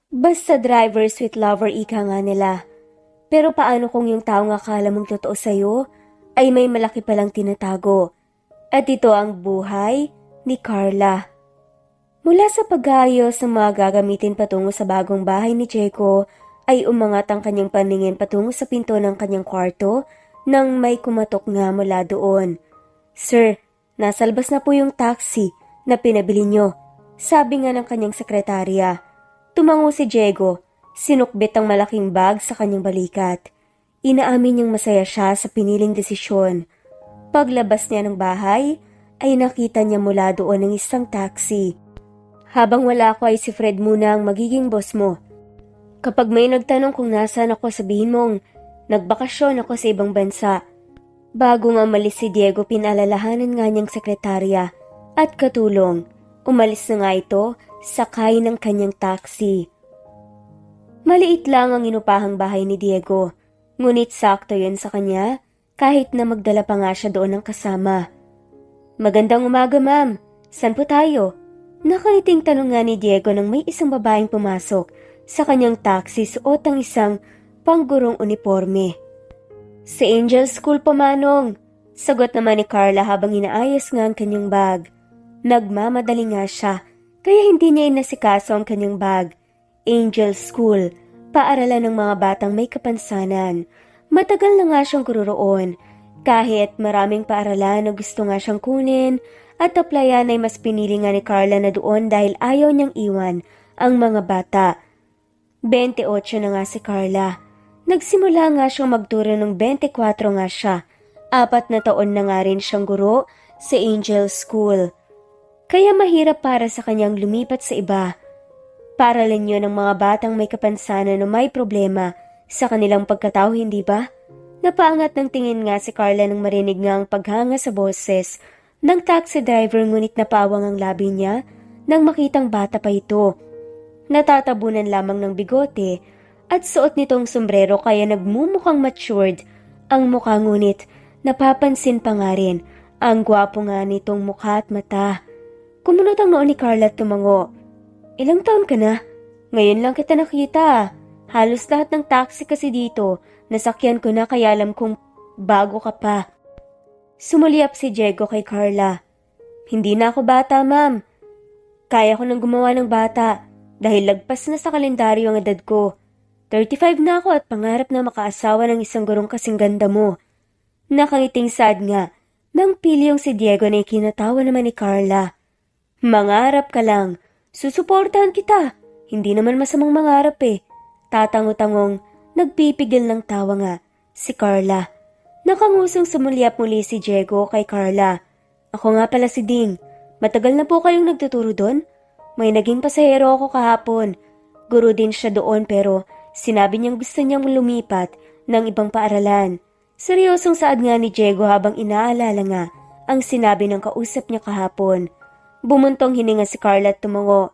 Basta driver, sweet lover, ika nga nila. Pero paano kung yung taong akala mong totoo sa'yo ay may malaki palang tinatago? At ito ang buhay ni Carla. Mula sa pag-aayos ng mga gagamitin patungo sa bagong bahay ni Jeko, ay umangat ang kanyang paningin patungo sa pinto ng kanyang kwarto nang may kumatok nga mula doon. "Sir, nasa labas na po yung taxi na pinabili nyo," sabi nga ng kanyang sekretarya. Tumango si Diego, sinukbit ang malaking bag sa kanyang balikat. Inaamin niyang masaya siya sa piniling desisyon. Paglabas niya ng bahay, ay nakita niya mula doon ang isang taxi. "Habang wala ako ay si Fred muna ang magiging boss mo. Kapag may nagtanong kung nasaan ako, sabihin mong nagbakasyon ako sa ibang bansa." Bago nga umalis si Diego, pinalalahanan nga niyang sekretarya at katulong. Umalis na nga ito, sakay ng kanyang taxi. Maliit lang ang inupahang bahay ni Diego, ngunit sakto yun sa kanya kahit na magdala pa nga siya doon ng kasama. "Magandang umaga, ma'am. Saan po tayo?" Nakaliting tanong nga ni Diego nang may isang babaeng pumasok sa kanyang taxi, suot ang isang panggurong uniforme. "Sa Angel School po, Manong," sagot naman ni Carla habang inaayos nga ang kanyang bag. Nagmamadali nga siya, kaya hindi niya inasikaso ang kanyang bag. Angel School, paaralan ng mga batang may kapansanan. Matagal na nga siyang kuroroon. Kahit maraming paaralan na gusto nga siyang kunin at applyan, ay mas pinili nga ni Carla na doon dahil ayaw niyang iwan ang mga bata. 28 na nga si Carla. Nagsimula nga siyang magturo ng 24 nga siya. 4 na taon na nga rin siyang guro sa Angel School. Kaya mahirap para sa kanyang lumipat sa iba. Paaralan yun ng mga batang may kapansanan o may problema sa kanilang pagkatao, hindi ba? Napaangat ng tingin nga si Carla nang marinig nga ang paghanga sa boses ng taxi driver, ngunit napawang ang labi niya nang makitang bata pa ito. Natatabunan lamang ng bigote at suot nitong sombrero, kaya nagmumukhang matured ang mukha, ngunit napapansin pa nga rin ang gwapo nga nitong mukha at mata. Kumunot ang noo ni Carla at tumango. "Ilang taon ka na? Ngayon lang kita nakita. Halos lahat ng taxi kasi dito nasakyan ko na, kaya alam kong bago ka pa." Sumuliap si Diego kay Carla. "Hindi na ako bata, ma'am. Kaya ko nang gumawa ng bata dahil lagpas na sa kalendaryo ang edad ko. 35 na ako at pangarap na makaasawa ng isang gurong kasing ganda mo." Nakangiting sad nga nang pilyong si Diego na ikinatawa naman ni Carla. "Mangarap ka lang. Susuportahan kita. Hindi naman masamang mangarap eh." Tatango-tangong nagpipigil ng tawa nga si Carla. Nakangusong sumulyap muli si Diego kay Carla. "Ako nga pala si Ding. Matagal na po kayong nagtuturo doon? May naging pasahero ako kahapon. Guro din siya doon, pero sinabi niyang gusto niyang lumipat ng ibang paaralan." Seryosong saad nga ni Diego habang inaalala nga ang sinabi ng kausap niya kahapon. Bumuntong hininga si Carla at tumango.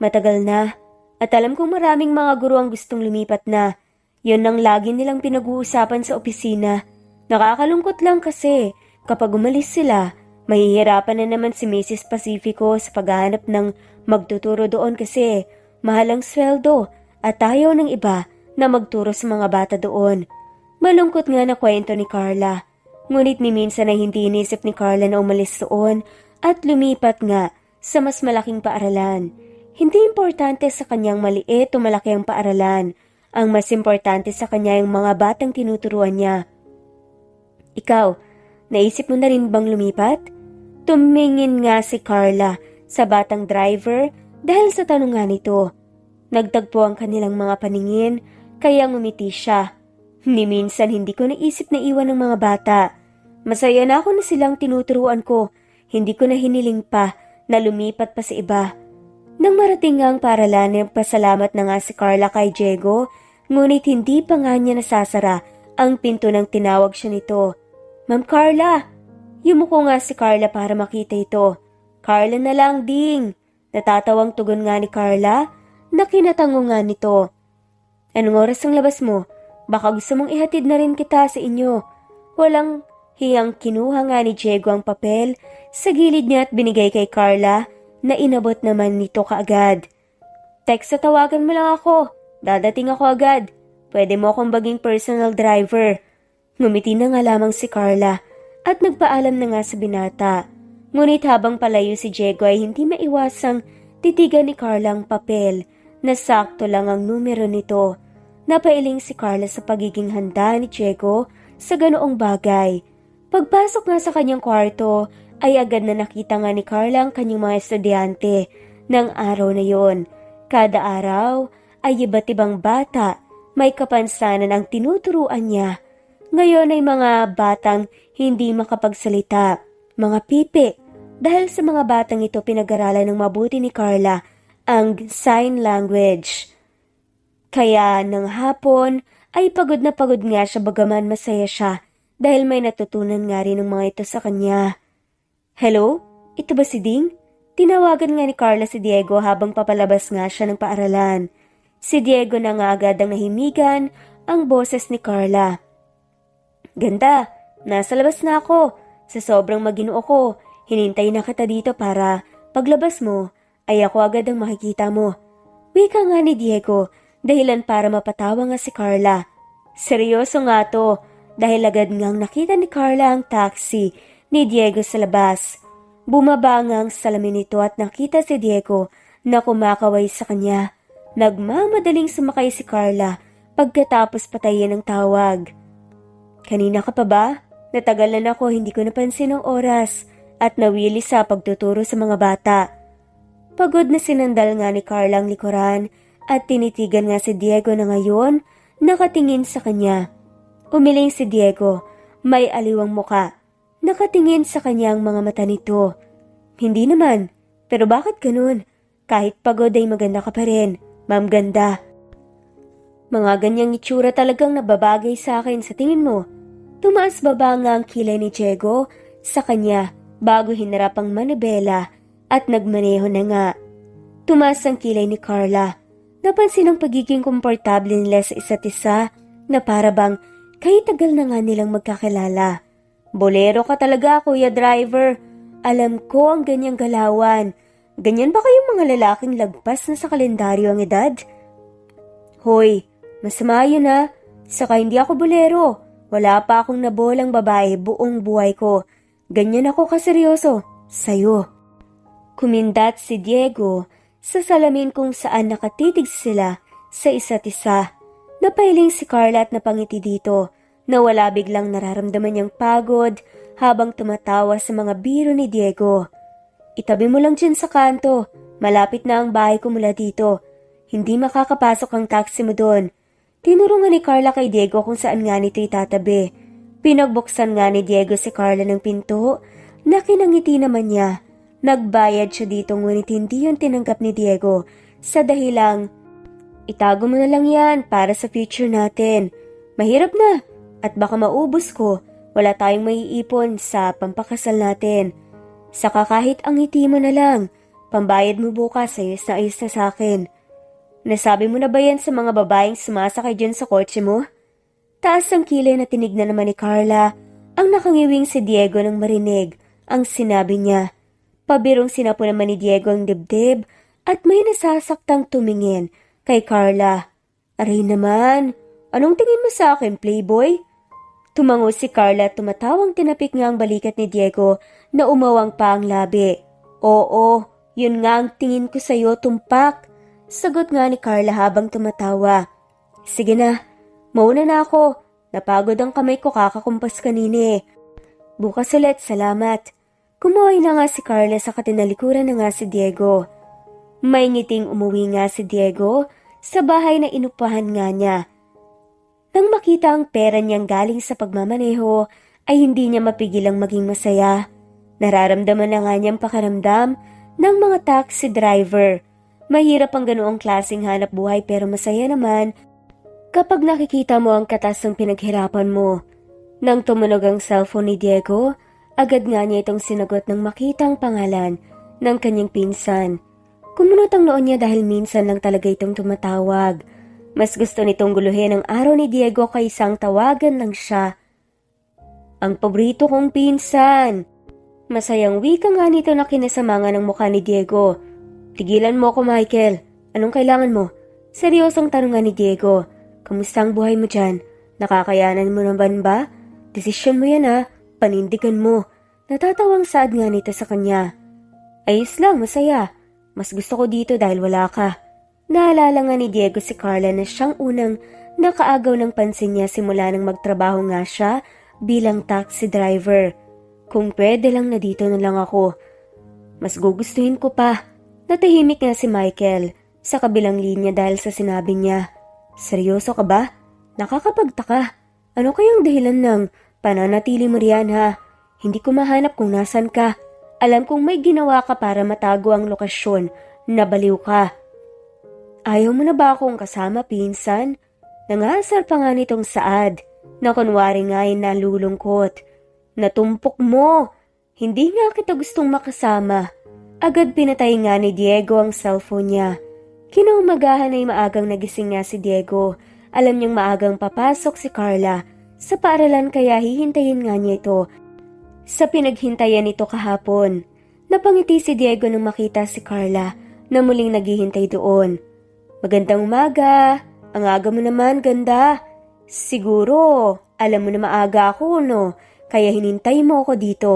"Matagal na, at alam kong maraming mga guro ang gustong lumipat na. Yun ang lagi nilang pinag-uusapan sa opisina. Nakakalungkot lang kasi kapag umalis sila, mahihirapan na naman si Mrs. Pacifico sa paghahanap ng magtuturo doon kasi mahal ang sweldo at ayaw ng iba na magturo sa mga bata doon." Malungkot nga na kwento ni Carla. Ngunit ni minsan ay hindi inisip ni Carla na umalis doon at lumipat nga sa mas malaking paaralan. Hindi importante sa kanyang maliit o malaki ang paaralan. Ang mas importante sa kanya yung mga batang tinuturuan niya. "Ikaw, naisip mo na rin bang lumipat?" Tumingin nga si Carla sa batang driver dahil sa tanong nga nito. Nagtagpo ang kanilang mga paningin, kaya ngumiti siya. "Ni minsan hindi ko naisip na iwan ng mga bata. Masaya na ako na silang tinuturuan ko. Hindi ko na hiniling pa na lumipat pa sa iba." Nang marating nga ang paaralan, nagpasalamat na nga si Carla kay Diego, ngunit hindi pa nga niya nasasara ang pinto nang tinawag siya nito. "Ma'am Carla!" Yumuko nga si Carla para makita ito. "Carla na lang, Ding!" Natatawang tugon nga ni Carla na kinatango nga nito. "Anong oras ang labas mo? Baka gusto mong ihatid na rin kita sa inyo." Walang hiyang kinuha nga ni Diego ang papel sa gilid niya at binigay kay Carla, na inabot naman nito kaagad. Text sa tawagan mo lang ako. Dadating ako agad. Pwede mo akong maging personal driver. Ngumiti na nga lamang si Carla at nagpaalam na nga sa binata. Ngunit habang palayo si Diego ay hindi maiwasang titigan ni Carla ang papel na sakto lang ang numero nito. Napailing si Carla sa pagiging handa ni Diego sa ganoong bagay. Pagpasok nga sa kanyang kwarto ay agad na nakita nga ni Carla ang kanyang mga estudyante ng araw na yon. Kada araw ay iba't ibang bata, may kapansanan ang tinuturuan niya. Ngayon ay mga batang hindi makapagsalita, mga pipi. Dahil sa mga batang ito pinag-aralan ng mabuti ni Carla ang sign language. Kaya ng hapon ay pagod na pagod nga siya bagaman masaya siya dahil may natutunan nga rin ng mga ito sa kanya. Hello? Ito ba si Ding? Tinawagan nga ni Carla si Diego habang papalabas nga siya ng paaralan. Si Diego na nga agad ang nahimigan ang boses ni Carla. Ganda, nasa labas na ako. Sa sobrang maginoo ko, hinintay na kita dito para paglabas mo ay ako agad ang makikita mo. Wika nga ni Diego, dahilan para mapatawa nga si Carla. Seryoso nga to, dahil agad ngang nakita ni Carla ang taxi ni Diego sa labas. Bumaba nga ang salamin nito at nakita si Diego na kumakaway sa kanya. Nagmamadaling sumakay si Carla pagkatapos patayin ang tawag. Kanina ka pa ba? Natagalan ako, hindi ko napansin ang oras at nawili sa pagtuturo sa mga bata. Pagod na sinandal nga ni Carla ang likuran at tinitigan nga si Diego na ngayon nakatingin sa kanya. Umiling si Diego, may aliwang muka. Nakatingin sa kanya ang mga mata nito. Hindi naman, pero bakit ganun? Kahit pagod ay maganda ka pa rin, Ma'am Ganda. Mga ganyang itsura talagang nababagay sa akin sa tingin mo. Tumaas baba nga ang kilay ni Diego sa kanya bago hinarap ang manibela at nagmaneho na nga. Tumaas ang kilay ni Carla. Napansin ang pagiging komportable nila sa isa't isa na para bang kahit tagal na nga nilang magkakilala. Bolero ka talaga, Kuya Driver. Alam ko ang ganyang galawan. Ganyan ba kayong mga lalaking lagpas na sa kalendaryo ang edad? Hoy, masama yun ha. Saka hindi ako bolero. Wala pa akong nabolang babae buong buhay ko. Ganyan ako kaseryoso. Sa'yo. Kumindat si Diego sa salamin kung saan nakatitig sila sa isa't isa. Napailing si Carla at napangiti dito na wala biglang nararamdaman niyang pagod habang tumatawa sa mga biro ni Diego. Itabi mo lang dyan sa kanto. Malapit na ang bahay ko mula dito. Hindi makakapasok ang taxi mo doon. Tinurungan ni Carla kay Diego kung saan nga nito itatabi. Pinagbuksan nga ni Diego si Carla ng pinto na kinangiti naman niya. Nagbayad siya dito ngunit hindi yun tinanggap ni Diego sa dahilang, itago mo na lang yan para sa future natin. Mahirap na at baka maubos ko. Wala tayong maiipon sa pampakasal natin. Saka kahit ang ngiti mo na lang, pambayad mo bukas ayos na sa akin. Nasabi mo na ba yan sa mga babaeng sumasakay dyan sa kotse mo? Taas ang kilay na tinignan naman ni Carla. Ang nakangiwing si Diego nang marinig ang sinabi niya. Pabirong sinapo naman ni Diego ang dibdib at may nasasaktang tumingin kay Carla. Aray naman, anong tingin mo sa akin, playboy? Tumango si Carla at tumatawang tinapik nga ang balikat ni Diego na umawang pa ang labi. Oo, yun nga ang tingin ko sa'yo, tumpak. Sagot nga ni Carla habang tumatawa. Sige na, mauna na ako. Napagod ang kamay ko kakakumpas kanina eh. Bukas ulit, salamat. Kumaway na nga si Carla sa katinalikuran na nga si Diego. May ngiting umuwi nga si Diego sa bahay na inupahan nga niya. Nang makita ang pera niyang galing sa pagmamaneho, ay hindi niya mapigilang maging masaya. Nararamdaman na nga niyang pakaramdam ng mga taxi driver. Mahirap ang ganoong klaseng hanap buhay pero masaya naman kapag nakikita mo ang katas ng pinaghirapan mo. Nang tumunog ang cellphone ni Diego, agad nga niya itong sinagot nang makita ang pangalan ng kanyang pinsan. Kumunot ang noon niya dahil minsan lang talaga itong tumatawag. Mas gusto nitong guluhin ang araw ni Diego kaysang tawagan lang siya. Ang paborito kong pinsan. Masayang wika nga nito na kinasamangan ng mukha ni Diego. Tigilan mo ko, Michael. Anong kailangan mo? Seryosong tanong nga ni Diego. Kamusta ang buhay mo dyan? Nakakayanan mo naman ba? Desisyon mo yan ha. Panindigan mo. Natatawang saad nga nito sa kanya. Ayos lang, masaya. Mas gusto ko dito dahil wala ka. Naalala nga ni Diego si Carla na siyang unang nakaagaw ng pansin niya simula nang magtrabaho nga siya bilang taxi driver. Kung pwede lang na dito na lang ako. Mas gugustuhin ko pa. Natahimik nga si Michael sa kabilang linya dahil sa sinabi niya. Seryoso ka ba? Nakakapagtaka. Ano kayang dahilan ng pananatili mo riyan ha? Hindi ko mahanap kung nasan ka. Alam kong may ginawa ka para matago ang lokasyon. Nabaliw ka. Ayaw mo na ba akong kasama, pinsan? Nangasar pa nga nitong saad na kunwari nga ay nalulungkot. Natumpok mo. Hindi nga kita gustong makasama. Agad pinatay nga ni Diego ang cellphone niya. Kinaumagahan ay maagang nagising nga si Diego. Alam niyang maagang papasok si Carla sa paaralan kaya hihintayin nga niya ito. Sa pinaghintayan nito kahapon, napangiti si Diego nang makita si Carla na muling naghihintay doon. Magandang umaga. Ang aga mo naman, ganda. Siguro, alam mo na maaga ako, no? Kaya hinintay mo ako dito.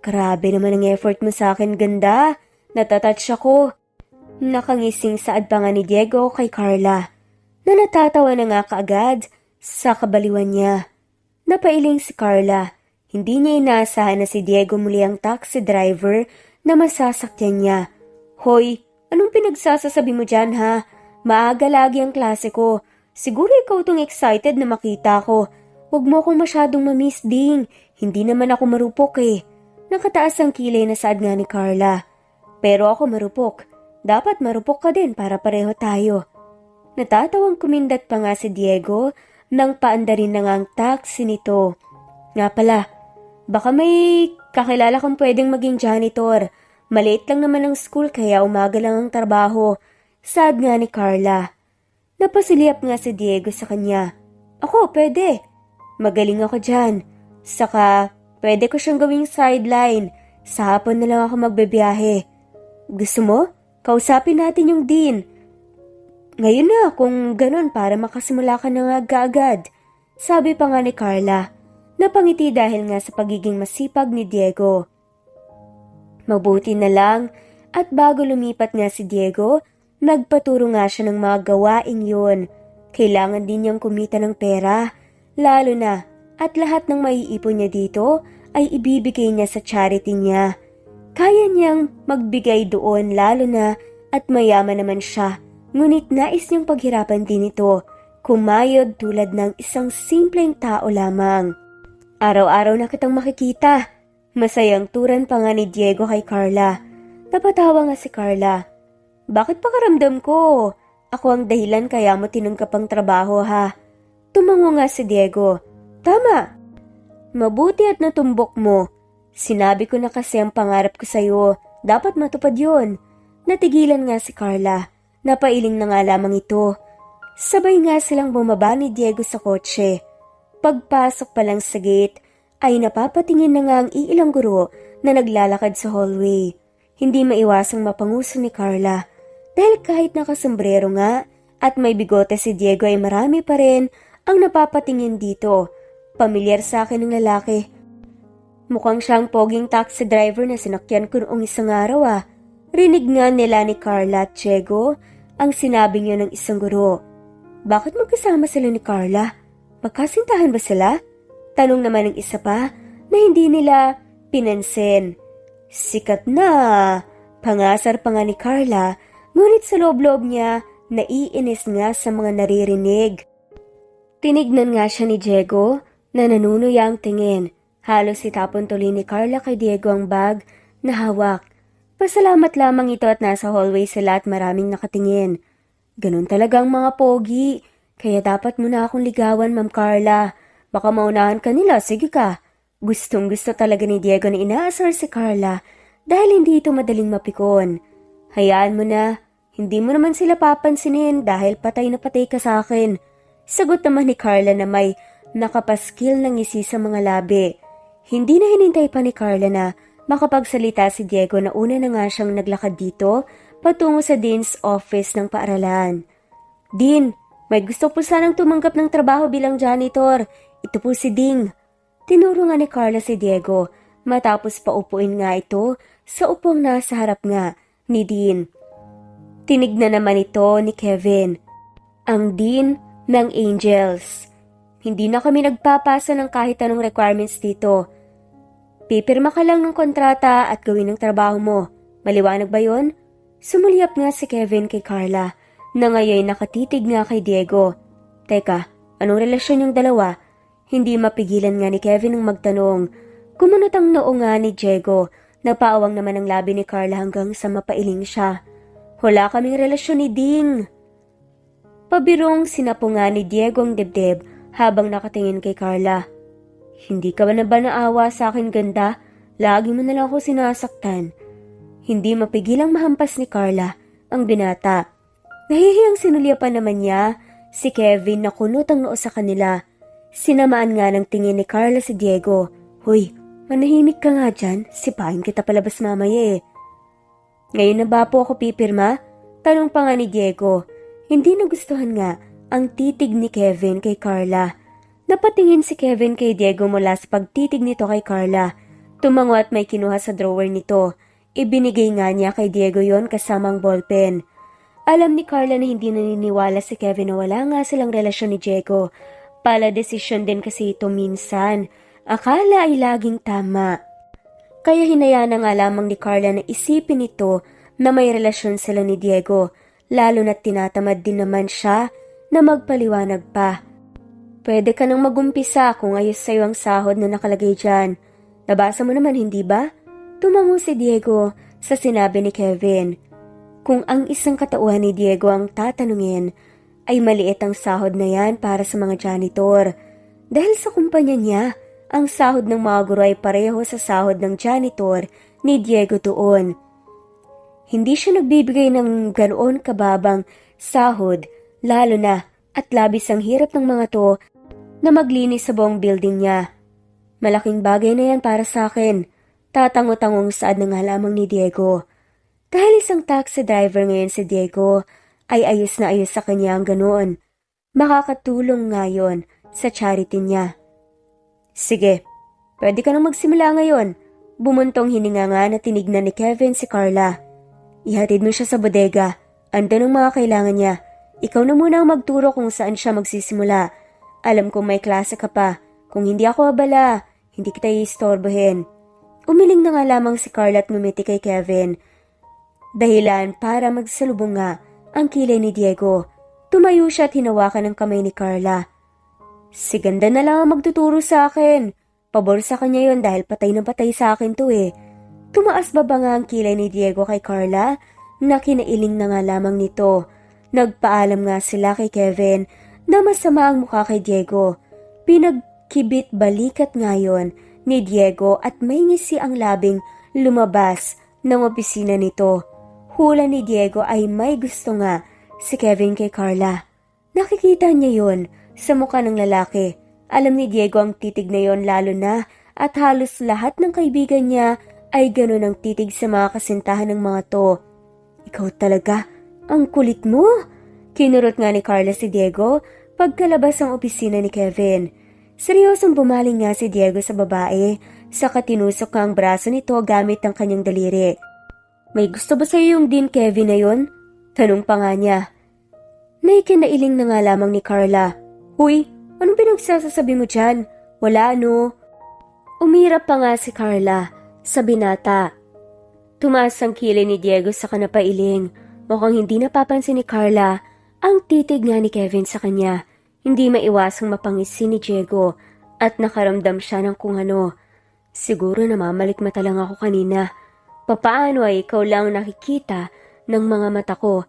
Grabe naman ang effort mo sa akin, ganda. Natatouch ako. Nakangising saad pa nga ni Diego kay Carla na natatawa na nga kaagad sa kabaliwan niya. Napailing si Carla. Hindi niya inaasahan na si Diego muli ang taxi driver na masasakyan niya. Hoy, anong pinagsasasabi mo dyan ha? Maaga lagi ang klase ko. Siguro ikaw tong excited na makita ko. Huwag mo akong masyadong mamiss ding. Hindi naman ako marupok eh. Nakataas ang kilay na saad nga ni Carla. Pero ako marupok. Dapat marupok ka din para pareho tayo. Natatawang kumindat pa nga si Diego nang paandarin na nga ang taxi nito. Nga pala, baka may kakilala kang pwedeng maging janitor. Maliit lang naman ang school kaya umaga lang ang trabaho. Saad nga ni Carla. Napasiliap nga si Diego sa kanya. Ako, pwede. Magaling ako dyan. Saka, pwede ko siyang gawing sideline. Sa hapon na lang ako magbebiyahe. Gusto mo? Kausapin natin yung dean. Ngayon na kung ganun para makasimula ka na nga agad. Sabi pa nga ni Carla. Napangiti dahil nga sa pagiging masipag ni Diego. Mabuti na lang at bago lumipat nga si Diego, nagpaturo nga siya ng mga gawaing yun. Kailangan din niyang kumita ng pera, lalo na at lahat ng maiipon niya dito ay ibibigay niya sa charity niya. Kaya niyang magbigay doon lalo na at mayaman naman siya. Ngunit nais niyang paghirapan din ito, kumayod tulad ng isang simpleng tao lamang. Araw-araw na kitang makikita. Masayang turan pa nga ni Diego kay Carla. Napatawa nga si Carla. Bakit pakaramdam ko? Ako ang dahilan kaya mo tinanggap ang trabaho ha. Tumango nga si Diego. Tama. Mabuti at natumbok mo. Sinabi ko na kasi ang pangarap ko sa'yo. Dapat matupad yun. Natigilan nga si Carla. Napailing na nga lamang ito. Sabay nga silang bumaba ni Diego sa kotse. Pagpasok pa lang sa gate, ay napapatingin na nga ang iilang guro na naglalakad sa hallway. Hindi maiwasang mapanguso ni Carla. Dahil kahit nakasombrero nga at may bigote si Diego ay marami pa rin ang napapatingin dito. Pamilyar sa akin ng lalaki. Mukhang siyang poging taxi driver na sinakyan ko noong isang araw ah. Rinig nga nila ni Carla at Diego ang sinabi niya ng isang guro. Bakit magkasama sila ni Carla? Magkasintahan ba sila? Tanong naman ng isa pa na hindi nila pinansin. Sikat na! Pangasar pa nga ni Carla, ngunit sa loob-loob niya naiinis nga sa mga naririnig. Tinignan nga siya ni Diego na nanunuya ang tingin. Halos itapon tuloy ni Carla kay Diego ang bag na hawak. Pasalamat lamang ito at nasa hallway sila at maraming nakatingin. Ganun talagang mga pogi. Kaya dapat mo na akong ligawan, Ma'am Carla. Baka maunahan ka nila, sige ka. Gustong gusto talaga ni Diego na inaasar si Carla dahil hindi ito madaling mapikon. Hayaan mo na, hindi mo naman sila papansinin dahil patay na patay ka sa akin. Sagot naman ni Carla na may nakapaskil ng ngisi sa mga labi. Hindi na hinintay pa ni Carla na makapagsalita si Diego na una na nga siyang naglakad dito patungo sa Dean's office ng paaralan. "Dean, may gusto po sanang tumanggap ng trabaho bilang janitor. Ito po si Ding." Tinuro nga ni Carla si Diego matapos paupuin nga ito sa upong nasa harap nga ni Dean. Tinignan naman ito ni Kevin, ang Dean ng Angels. "Hindi na kami nagpapasa ng kahit anong requirements dito. Pipirma ka lang ng kontrata at gawin ang trabaho mo. Maliwanag ba yon?" Sumulyap nga si Kevin kay Carla na ngayon nakatitig nga kay Diego. "Teka, anong relasyon yung dalawa?" Hindi mapigilan nga ni Kevin ang magtanong. Kumunot ang noo nga ni Diego. Napaawang naman ang labi ni Carla hanggang sa mapailing siya. "Wala kaming relasyon ni Ding." Pabirong sinapo nga ni Diego ang dibdib habang nakatingin kay Carla. "Hindi ka ba naawa sa akin, ganda? Lagi mo na lang ako sinasaktan." Hindi mapigilang mahampas ni Carla ang binata. Nahihiyang sinulyapan naman niya si Kevin na kunot ang noo sa kanila. Sinamaan nga ng tingin ni Carla si Diego. "Hoy, manahimik ka nga dyan. Sipahin kita palabas mamaya eh." "Ngayon na ba po ako pipirma?" Tanong pa nga ni Diego. Hindi nagustuhan nga ang titig ni Kevin kay Carla. Napatingin si Kevin kay Diego mula sa pagtitig nito kay Carla. Tumango at may kinuha sa drawer nito. Ibinigay nga niya kay Diego yon kasamang ballpen. Alam ni Carla na hindi naniniwala si Kevin na wala nga silang relasyon ni Diego. Pala desisyon din kasi ito minsan. Akala ay laging tama. Kaya hinayaan na nga lamang ni Carla na isipin ito na may relasyon sila ni Diego. Lalo na't tinatamad din naman siya na magpaliwanag pa. "Pwede ka nang magumpisa kung ayos sa'yo ang sahod na nakalagay dyan. Nabasa mo naman, hindi ba?" Tumango si Diego sa sinabi ni Kevin. Kung ang isang katauhan ni Diego ang tatanungin, ay maliit ang sahod na yan para sa mga janitor. Dahil sa kumpanya niya, ang sahod ng mga guro ay pareho sa sahod ng janitor ni Diego doon. Hindi siya nagbibigay ng ganoon kababang sahod, lalo na at labis ang hirap ng mga to na maglinis sa buong building niya. "Malaking bagay na yan para sa akin." Tatango-tangong saad na nga lamang ni Diego. Dahil isang taxi driver ngayon si Diego, ay ayos na ayos sa kanya ang ganoon. Makakatulong ngayon sa charity niya. "Sige, pwede ka nang magsimula ngayon." Bumuntong hininga nga na tinignan ni Kevin si Carla. "Ihatid mo siya sa bodega. Andun ang mga kailangan niya. Ikaw na muna ang magturo kung saan siya magsisimula. Alam kong may klase ka pa. Kung hindi ako abala, hindi kita iistorbohin." Umiling na nga lamang si Carla at ngumiti kay Kevin. Dahilan para magsalubong nga ang kilay ni Diego. Tumayo siya at hinawakan ang kamay ni Carla. "Si ganda na lang ang magtuturo sa akin. Pabor sa kanya yon dahil patay na patay sa akin to eh." Tumaas baba nga ang kilay ni Diego kay Carla na kinailing na nga lamang nito. Nagpaalam nga sila kay Kevin na masama ang mukha kay Diego. Pinagkibit balikat ngayon ni Diego at may ngisi ang labing lumabas ng opisina nito. Hula ni Diego ay may gusto nga si Kevin kay Carla. Nakikita niya yon sa mukha ng lalaki. Alam ni Diego ang titig na yon lalo na at halos lahat ng kaibigan niya ay ganun ang titig sa mga kasintahan ng mga to. "Ikaw talaga, ang kulit mo." Kinurot nga ni Carla si Diego pagkalabas ang opisina ni Kevin. Seryosong bumaling nga si Diego sa babae, saka tinusok ang braso nito gamit ang kanyang daliri. "May gusto ba sa'yo yung Dean Kevin na yon?" Tanong pa nga niya. Naikinailing na nga lamang ni Carla. "Huy, anong pinagsasasabi mo dyan? Wala no?" Umirap pa nga si Carla sa binata. Tumaas ang kilay ni Diego sa kanapailing. Mukhang hindi napapansin ni Carla ang titig nga ni Kevin sa kanya. Hindi maiwasang mapangisi ni Diego at nakaramdam siya ng kung ano. "Siguro namamalikmata lang ako kanina. Papaano ay ikaw lang nakikita ng mga mata ko?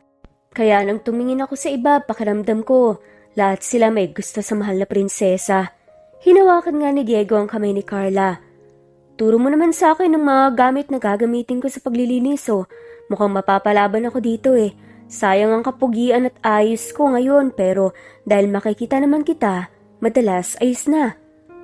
Kaya nang tumingin ako sa iba, pakiramdam ko, lahat sila may gusto sa mahal na prinsesa." Hinawakan nga ni Diego ang kamay ni Carla. "Turo mo naman sa akin ng mga gamit na gagamitin ko sa paglilinis oh. Mukhang mapapalaban ako dito eh. Sayang ang kapugian at ayos ko ngayon pero dahil makikita naman kita, madalas ayos na."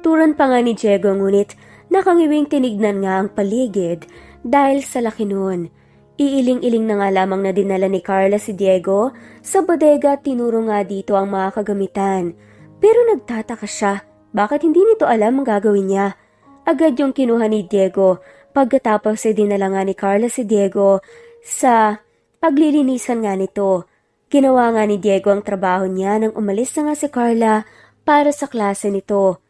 Turan pa nga ni Diego ngunit nakangiwing tinignan nga ang paligid dahil sa laki noon. Iiling-iling na nga lamang na dinala ni Carla si Diego sa bodega at tinuro nga dito ang mga kagamitan. Pero nagtataka siya, bakit hindi nito alam ang gagawin niya? Agad yung kinuha ni Diego, pagkatapos ay dinala nga ni Carla si Diego sa paglilinisan nga nito. Ginawa nga ni Diego ang trabaho niya nang umalis na nga si Carla para sa klase nito.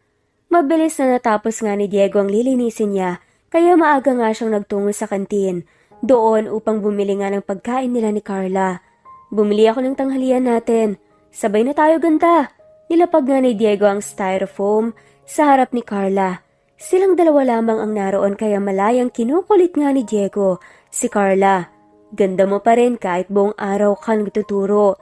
Mabilis na natapos nga ni Diego ang lilinisin niya, kaya maaga nga siyang nagtungo sa kantin. Doon upang bumili nga ng pagkain nila ni Carla. Bumili ako ng tanghalian natin. Sabay na tayo ganda. Nilapag nga ni Diego ang styrofoam sa harap ni Carla. Silang dalawa lamang ang naroon kaya malayang kinukulit nga ni Diego si Carla. Ganda mo pa rin kahit buong araw ka nagtuturo.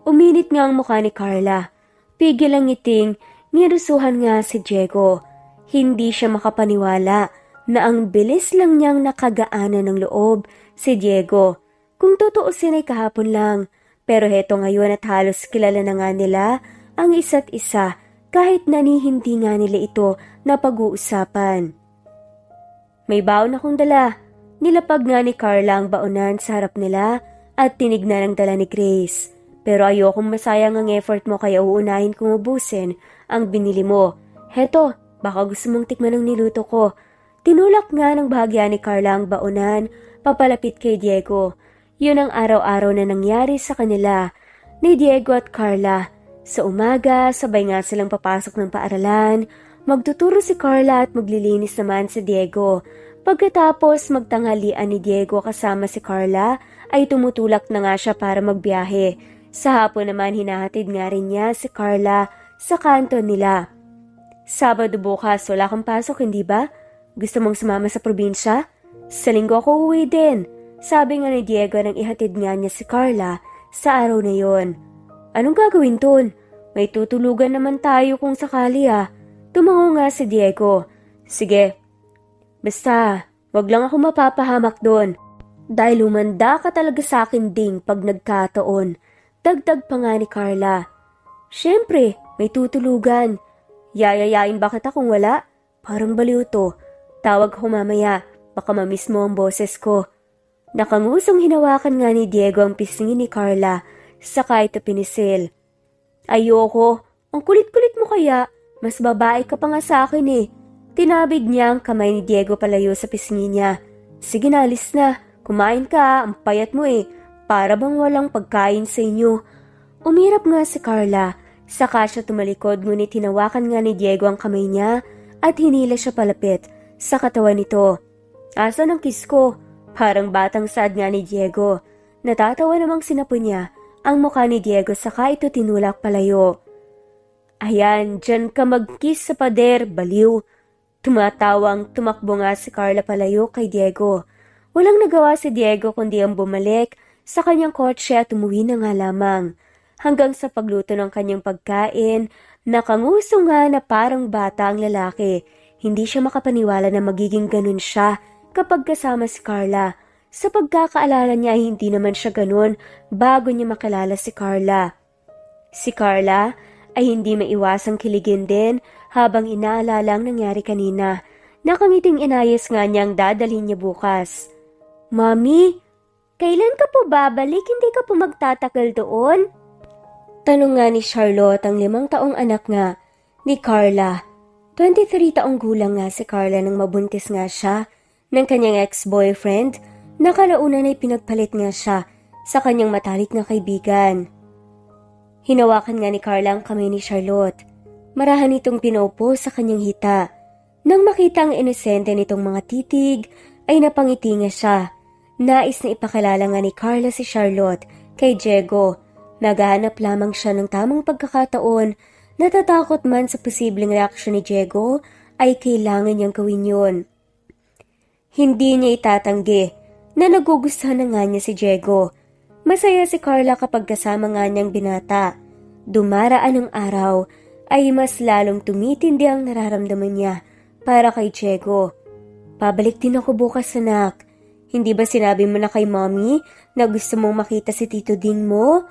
Uminit nga ang mukha ni Carla. Pigil ang ngiting, nirusuhan nga si Diego. Hindi siya makapaniwala na ang bilis lang niyang nakagaanan ng loob si Diego. Kung tutuusin ay kahapon lang, pero heto ngayon at halos kilala na nga nila ang isa't isa kahit na hindi nga nila ito na pag-uusapan. May baon akong dala. Nilapag nga ni Carla ang baonan sa harap nila at tinignan ang dala ni Grace. Pero ayokong masayang ang effort mo kaya uunahin kong ubusin ang binili mo. Heto, baka gusto mong tikman ang niluto ko. Tinulak nga ng bahagya ni Carla ang baonan, papalapit kay Diego. Yun ang araw-araw na nangyari sa kanila ni Diego at Carla. Sa umaga, sabay nga silang papasok ng paaralan. Magtuturo si Carla at maglilinis naman si Diego. Pagkatapos magtanghalian ni Diego kasama si Carla, ay tumutulak na nga siya para magbiyahe. Sa hapon naman hinahatid nga rin niya si Carla sa kanto nila. Sabado bukas, wala kang pasok, hindi ba? Gusto mong sumama sa probinsya? Sa linggo ako uwi din. Sabi nga ni Diego nang ihatid nga niya si Carla sa araw na yon. Anong gagawin dun? May tutulugan naman tayo kung sakali ah. Tumango nga si Diego. Sige. Basta, wag lang ako mapapahamak doon. Dahil umanda ka talaga sa akin ding pag nagkataon. Dagdag pa nga ni Carla. Siyempre, may tutulugan. Yayayain ba kita kung wala? Parang baliw to. Tawag ko mamaya, baka mamiss mo ang boses ko. Nakangusong hinawakan nga ni Diego ang pisngi ni Carla, saka ito pinisil. Ayoko, ang kulit-kulit mo kaya, mas babae ka pa nga sa akin eh. Tinabig niya ang kamay ni Diego palayo sa pisngi niya. Sige na, alis na, kumain ka, ang payat mo eh, para bang walang pagkain sa inyo. Umirap nga si Carla, saka siya tumalikod ngunit hinawakan nga ni Diego ang kamay niya at hinila siya palapit sa katawan nito. Asan ang kiss ko? Parang batang sad nga ni Diego. Natatawa namang sinapo niya ang mukha ni Diego saka ito tinulak palayo. Ayan, dyan ka mag-kiss sa pader, baliw. Tumatawang tumakbo nga si Carla palayo kay Diego. Walang nagawa si Diego kundi ang bumalik sa kanyang kotse at umuwi na nga lamang. Hanggang sa pagluto ng kanyang pagkain, nakanguso nga na parang bata ang lalaki. Hindi siya makapaniwala na magiging ganun siya kapag kasama si Carla. Sa pagkakaalala niya ay hindi naman siya ganun bago niya makilala si Carla. Si Carla ay hindi maiwasang kiligin din habang inaalala ang nangyari kanina. Nakangiting inayos nga niyang dadalhin niya bukas. Mami, kailan ka po babalik? Hindi ka po magtatagal doon? Tanong nga ni Charlotte, ang 5 taong anak nga ni Carla. 23 taong gulang nga si Carla nang mabuntis nga siya ng kanyang ex-boyfriend na kalaunan ay pinagpalit nga siya sa kanyang matalik na kaibigan. Hinawakan nga ni Carla ang kamay ni Charlotte. Marahan itong pinaupo sa kanyang hita. Nang makita ang inosente nitong mga titig, ay napangiti nga siya. Nais na ipakilala nga ni Carla si Charlotte kay Diego. Naghahanap lamang siya ng tamang pagkakataon. Natatakot man sa posibleng reaksyon ni Diego, ay kailangan niyang gawin yun. Hindi niya itatanggi na nagugustuhan na nga niya si Diego. Masaya si Carla kapag kasama nga niyang binata. Dumaraan ang araw, ay mas lalong tumitindi ang nararamdaman niya para kay Diego. Pabalik din ako bukas, anak. Hindi ba sinabi mo na kay mommy na gusto mong makita si Tito Ding mo?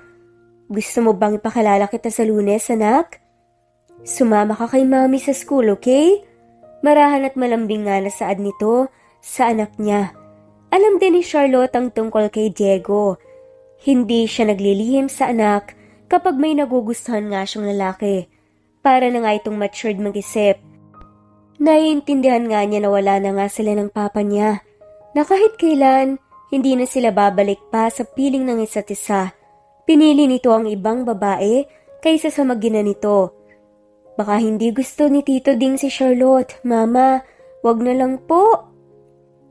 Gusto mo bang ipakilala kita sa Lunes, anak? Sumama ka kay mommy sa school, okay? Marahan at malambing nga na saad nito sa anak niya. Alam din ni Charlotte ang tungkol kay Diego. Hindi siya naglilihim sa anak kapag may nagugustuhan nga siyang lalaki. Para na nga itong matured mag-isip. Naiintindihan nga niya na wala na nga sila ng papa niya. Na kahit kailan, hindi na sila babalik pa sa piling ng isa't isa. Pinili nito ang ibang babae kaysa sa mag-ina nito. Baka hindi gusto ni Tito Ding si Charlotte. Mama, wag na lang po.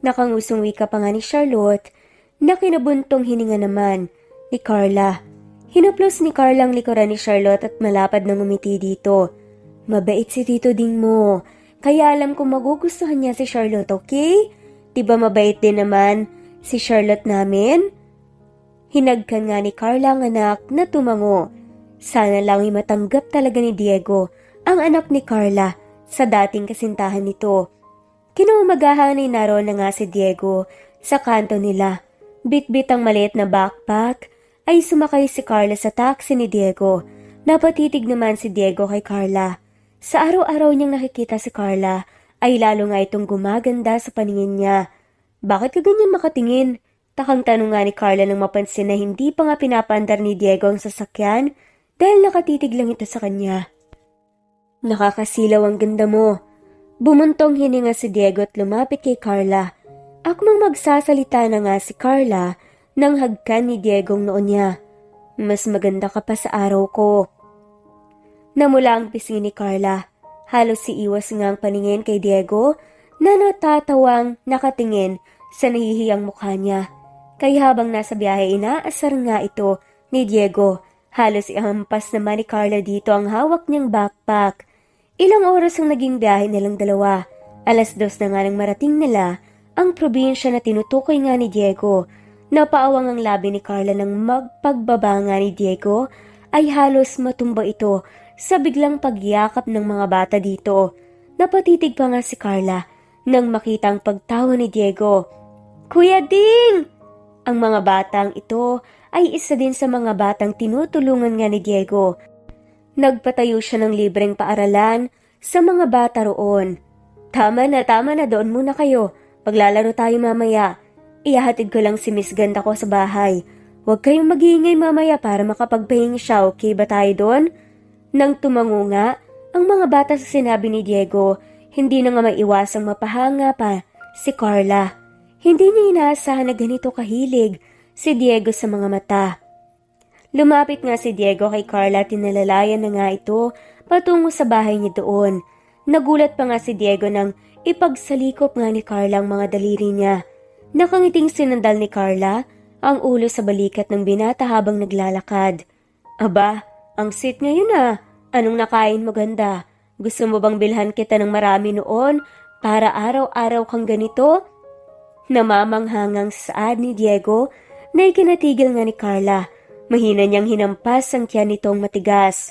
Nakangusong wika pa nga ni Charlotte na kinabuntong hininga naman ni Carla. Hinaplos ni Carla ang likuran ni Charlotte at malapad na ngumiti dito. Mabait si Tito Ding mo. Kaya alam kong magugustuhan niya si Charlotte, okay? Diba mabait din naman si Charlotte namin? Hinagkan nga ni Carla ang anak na tumango. Sana lang ay matanggap talaga ni Diego, ang anak ni Carla, sa dating kasintahan nito. Kinaumagahan ay naroon na nga si Diego sa kanto nila. Bit-bit ang maliit na backpack ay sumakay si Carla sa taxi ni Diego. Napatitig naman si Diego kay Carla. Sa araw-araw niyang nakikita si Carla ay lalo nga itong gumaganda sa paningin niya. Bakit ka ganyan makatingin? Takang tanong nga ni Carla nang mapansin na hindi pa nga pinapaandar ni Diego ang sasakyan dahil nakatitig lang ito sa kanya. Nakakasilaw ang ganda mo. Bumuntong hininga si Diego at lumapit kay Carla. Akmang magsasalita na nga si Carla nang hagkan ni Diego ang noon niya. Mas maganda ka pa sa araw ko. Namula ang pisngi ni Carla. Halos si iwas nga ang paningin kay Diego na natatawang nakatingin sa nahihiyang mukha niya. Kaya habang nasa biyahe inaasar nga ito ni Diego. Halos ihampas naman ni Carla dito ang hawak niyang backpack. Ilang oras ang naging biyahe nilang dalawa. 2:00 na nga nang marating nila ang probinsya na tinutukoy nga ni Diego. Napaawang ang labi ni Carla nang magpagbaba nga ni Diego ay halos matumba ito sa biglang pagyakap ng mga bata dito. Napatitig pa nga si Carla nang makita ang pagtawa ni Diego. Kuya Ding! Ang mga batang ito ay isa din sa mga batang tinutulungan nga ni Diego. Nagpatayo siya ng libreng paaralan sa mga bata roon. Tama na, doon muna kayo. Paglalaro tayo mamaya. Ihahatid ko lang si Miss Ganda ko sa bahay. Huwag kayong mag-iingay mamaya para makapagpahinga siya, okay ba tayo doon? Nang tumango nga, ang mga bata sa sinabi ni Diego, hindi na nga maiwasang mapahanga pa si Carla. Hindi niya inaasahan na ganito kahilig si Diego sa mga mata. Lumapit nga si Diego kay Carla at tinalalayan na nga ito patungo sa bahay niya doon. Nagulat pa nga si Diego nang ipagsalikop nga ni Carla ang mga daliri niya. Nakangiting sinandal ni Carla ang ulo sa balikat ng binata habang naglalakad. Aba, ang sweet ngayon ah. Anong nakain mo ganda? Gusto mo bang bilhan kita ng marami noon para araw-araw kang ganito? Namamanghangang saad ni Diego na ikinatigil nga ni Carla. Mahina niyang hinampas ang tiyan nitong matigas.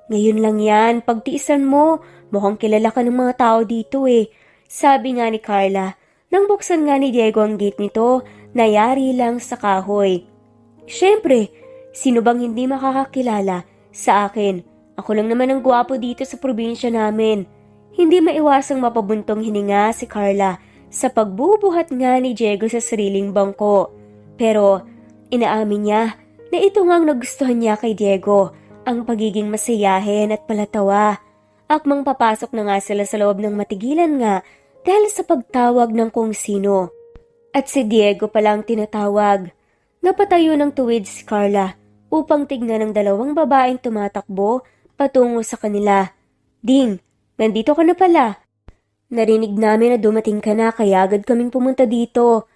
Ngayon lang yan, pagtiisan mo. Mukhang kilala ka ng mga tao dito eh. Sabi nga ni Carla. Nang buksan nga ni Diego ang gate nito, nayari lang sa kahoy. Siyempre, sino bang hindi makakakilala sa akin? Ako lang naman ang gwapo dito sa probinsya namin. Hindi maiwasang mapabuntong hininga si Carla sa pagbubuhat nga ni Diego sa sariling bangko. Pero inaamin niya na ito nga ang nagustuhan niya kay Diego, ang pagiging masayahin at palatawa. Akmang papasok na nga sila sa loob ng matigilan nga dahil sa pagtawag ng kung sino. At si Diego palang tinatawag. Napatayo ng tuwid si Carla upang tignan ng dalawang babaeng tumatakbo patungo sa kanila. Ding, nandito ka na pala. Narinig namin na dumating ka na kaya agad kaming pumunta dito.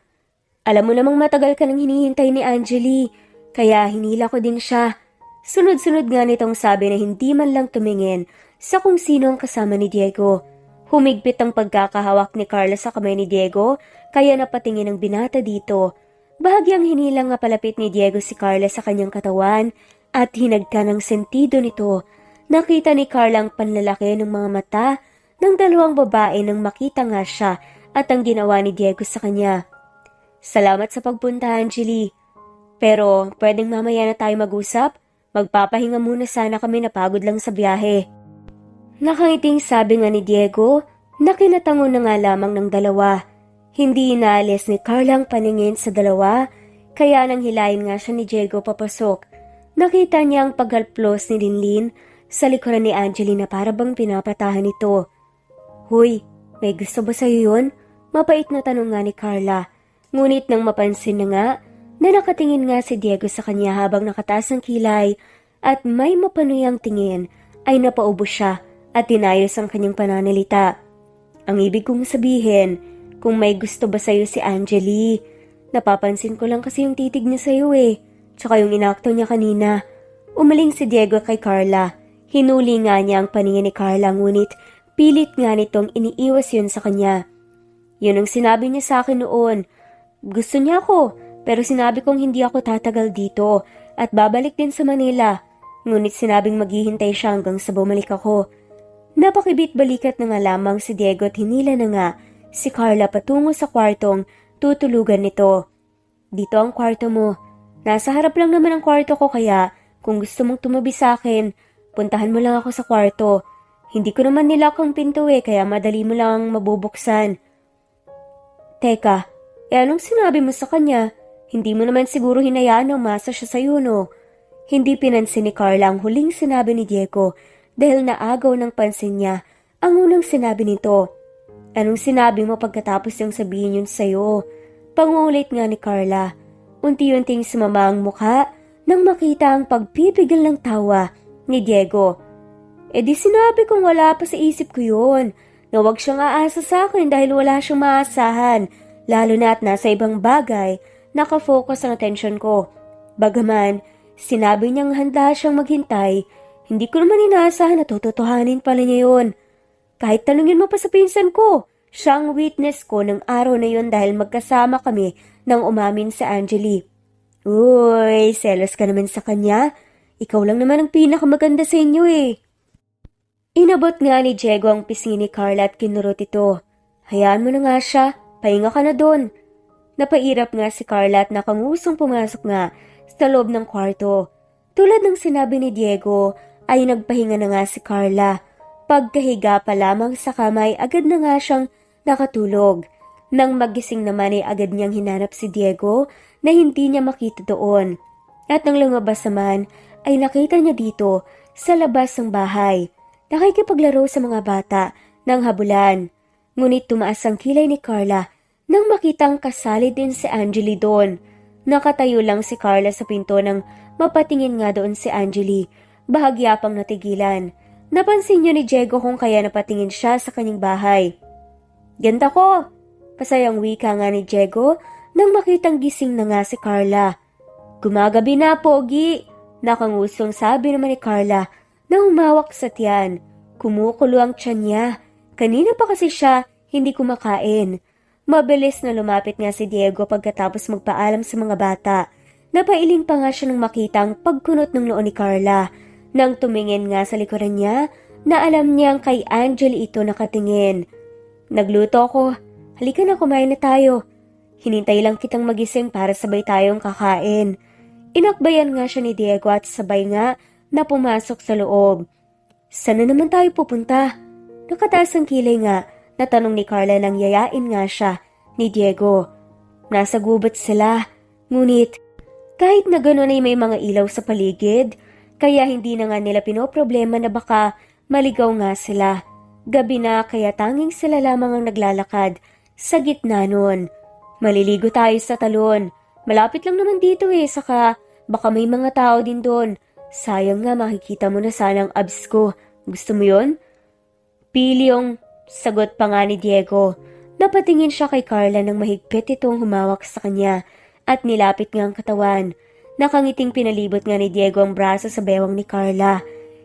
Alam mo namang matagal ka nang hinihintay ni Angeli, kaya hinila ko din siya. Sunod-sunod nga nitong sabi na hindi man lang tumingin sa kung sino ang kasama ni Diego. Humigpit ang pagkakahawak ni Carla sa kamay ni Diego, kaya napatingin ang binata dito. Bahagyang hinilang nga palapit ni Diego si Carla sa kanyang katawan at hinagka ng sentido nito. Nakita ni Carla ang panlalaki ng mga mata ng dalawang babae nang makita nga siya at ang ginawa ni Diego sa kanya. Salamat sa pagpunta, Angeli. Pero pwedeng mamaya na tayo mag-usap? Magpapahinga muna sana kami, napagod lang sa biyahe. Nakangiting sabi nga ni Diego na kinatango na nga lamang ng dalawa. Hindi inaalis ni Carla ang paningin sa dalawa, kaya nang hilahin nga siya ni Diego papasok. Nakita niya ang paghalplos ni Linlin sa likuran ni Angeline na para bang pinapatahan ito. Huy, may gusto ba sa'yo yun? Mapait na tanong nga ni Carla. Ngunit nang mapansin na nga na nakatingin nga si Diego sa kanya habang nakataas ang kilay at may mapanuyang tingin, ay napaubo siya at tinayos ang kanyang pananalita. Ang ibig kong sabihin, kung may gusto ba sa'yo si Angeli? Napapansin ko lang kasi yung titig niya sa'yo eh. Tsaka yung inakto niya kanina. Umaling si Diego kay Carla. Hinuli nga niya ang paningin ni Carla ngunit pilit nga nitong iniiwas yun sa kanya. Yun ang sinabi niya sa akin noon. Gusto niya ako, pero sinabi kong hindi ako tatagal dito at babalik din sa Manila. Ngunit sinabing maghihintay siya hanggang sa bumalik ako. Napakibit-balikat na nga lamang si Diego at hinila na nga si Carla patungo sa kwartong tutulugan nito. Dito ang kwarto mo. Nasa harap lang naman ang kwarto ko kaya kung gusto mong tumabi sa akin, puntahan mo lang ako sa kwarto. Hindi ko naman nilak ang pinto kaya madali mo lang mabubuksan. Teka, anong sinabi mo sa kanya? Hindi mo naman siguro hinayaan na umasa siya sa'yo, no? Hindi pinansin ni Carla ang huling sinabi ni Diego dahil naagaw ng pansin niya ang unang sinabi nito. Anong sinabi mo pagkatapos niyang sabihin yun sa'yo? Pangulit nga ni Carla. Unti-unting sumama ang mukha nang makita ang pagpipigil ng tawa ni Diego. Di sinabi kong wala pa sa isip ko yun, na huwag siyang aasa sa akin dahil wala siyang maasahan, lalo na at nasa ibang bagay, nakafocus ang atensyon ko. Bagaman, sinabi niyang handa siyang maghintay, hindi ko naman inaasahan na tututuhanin pala niya yun. Kahit tanungin mo pa sa pinsan ko, siya ang witness ko ng araw na yun dahil magkasama kami nang umamin sa Angeli. Uy, selos ka naman sa kanya. Ikaw lang naman ang pinakamaganda sa inyo eh. Inabot nga ni Diego ang pisngi ni Carla at kinurot ito. Hayaan mo na nga siya, pahinga ka na doon. Napairap nga si Carla at nakangusong pumasok nga sa loob ng kwarto. Tulad ng sinabi ni Diego, ay nagpahinga na nga si Carla. Pagkahiga pa lamang sa kamay, agad na nga siyang nakatulog. Nang magising naman ay agad niyang hinanap si Diego na hindi niya makita doon. At nang lumabas naman ay nakita niya dito sa labas ng bahay. Nakikipaglaro sa mga bata ng habulan. Ngunit tumaas ang kilay ni Carla nang makitang kasali din si Angeli doon. Nakatayo lang si Carla sa pinto nang mapatingin nga doon si Angeli. Bahagya pang natigilan. Napansin niyo ni Diego kung kaya napatingin siya sa kanyang bahay. Ganda ko! Pasayang wika nga ni Diego nang makitang gising na nga si Carla. Gumagabi na, Pogi! Nakangusong sabi naman ni Carla na humawak sa tiyan. Kumukulo ang tiyan niya. Kanina pa kasi siya hindi kumakain. Mabilis na lumapit nga si Diego pagkatapos magpaalam sa mga bata. Napailing pa nga siya nang makita ang pagkunot ng noo ni Carla. Nang tumingin nga sa likuran niya, na alam niyang kay Angeli ito nakatingin. Nagluto ako. Halika na, kumain na tayo. Hinintay lang kitang magising para sabay tayong kakain. Inakbayan nga siya ni Diego at sabay nga na pumasok sa loob. Saan na naman tayo pupunta? Nakataas ang kilay nga na tanong ni Carla nang yayain nga siya ni Diego. Nasa gubat sila, ngunit kahit na gano'n ay may mga ilaw sa paligid, kaya hindi na nga nila pinoproblema na baka maligaw nga sila. Gabi na kaya tanging sila lamang ang naglalakad sa gitna nun. Maliligo tayo sa talon. Malapit lang naman dito saka baka may mga tao din doon. Sayang nga makikita mo na sana ang abs ko. Gusto mo yun? Pilyong, sagot pa nga ni Diego. Napatingin siya kay Carla nang mahigpit itong humawak sa kanya at nilapit nga ang katawan. Nakangiting pinalibot nga ni Diego ang braso sa bewang ni Carla.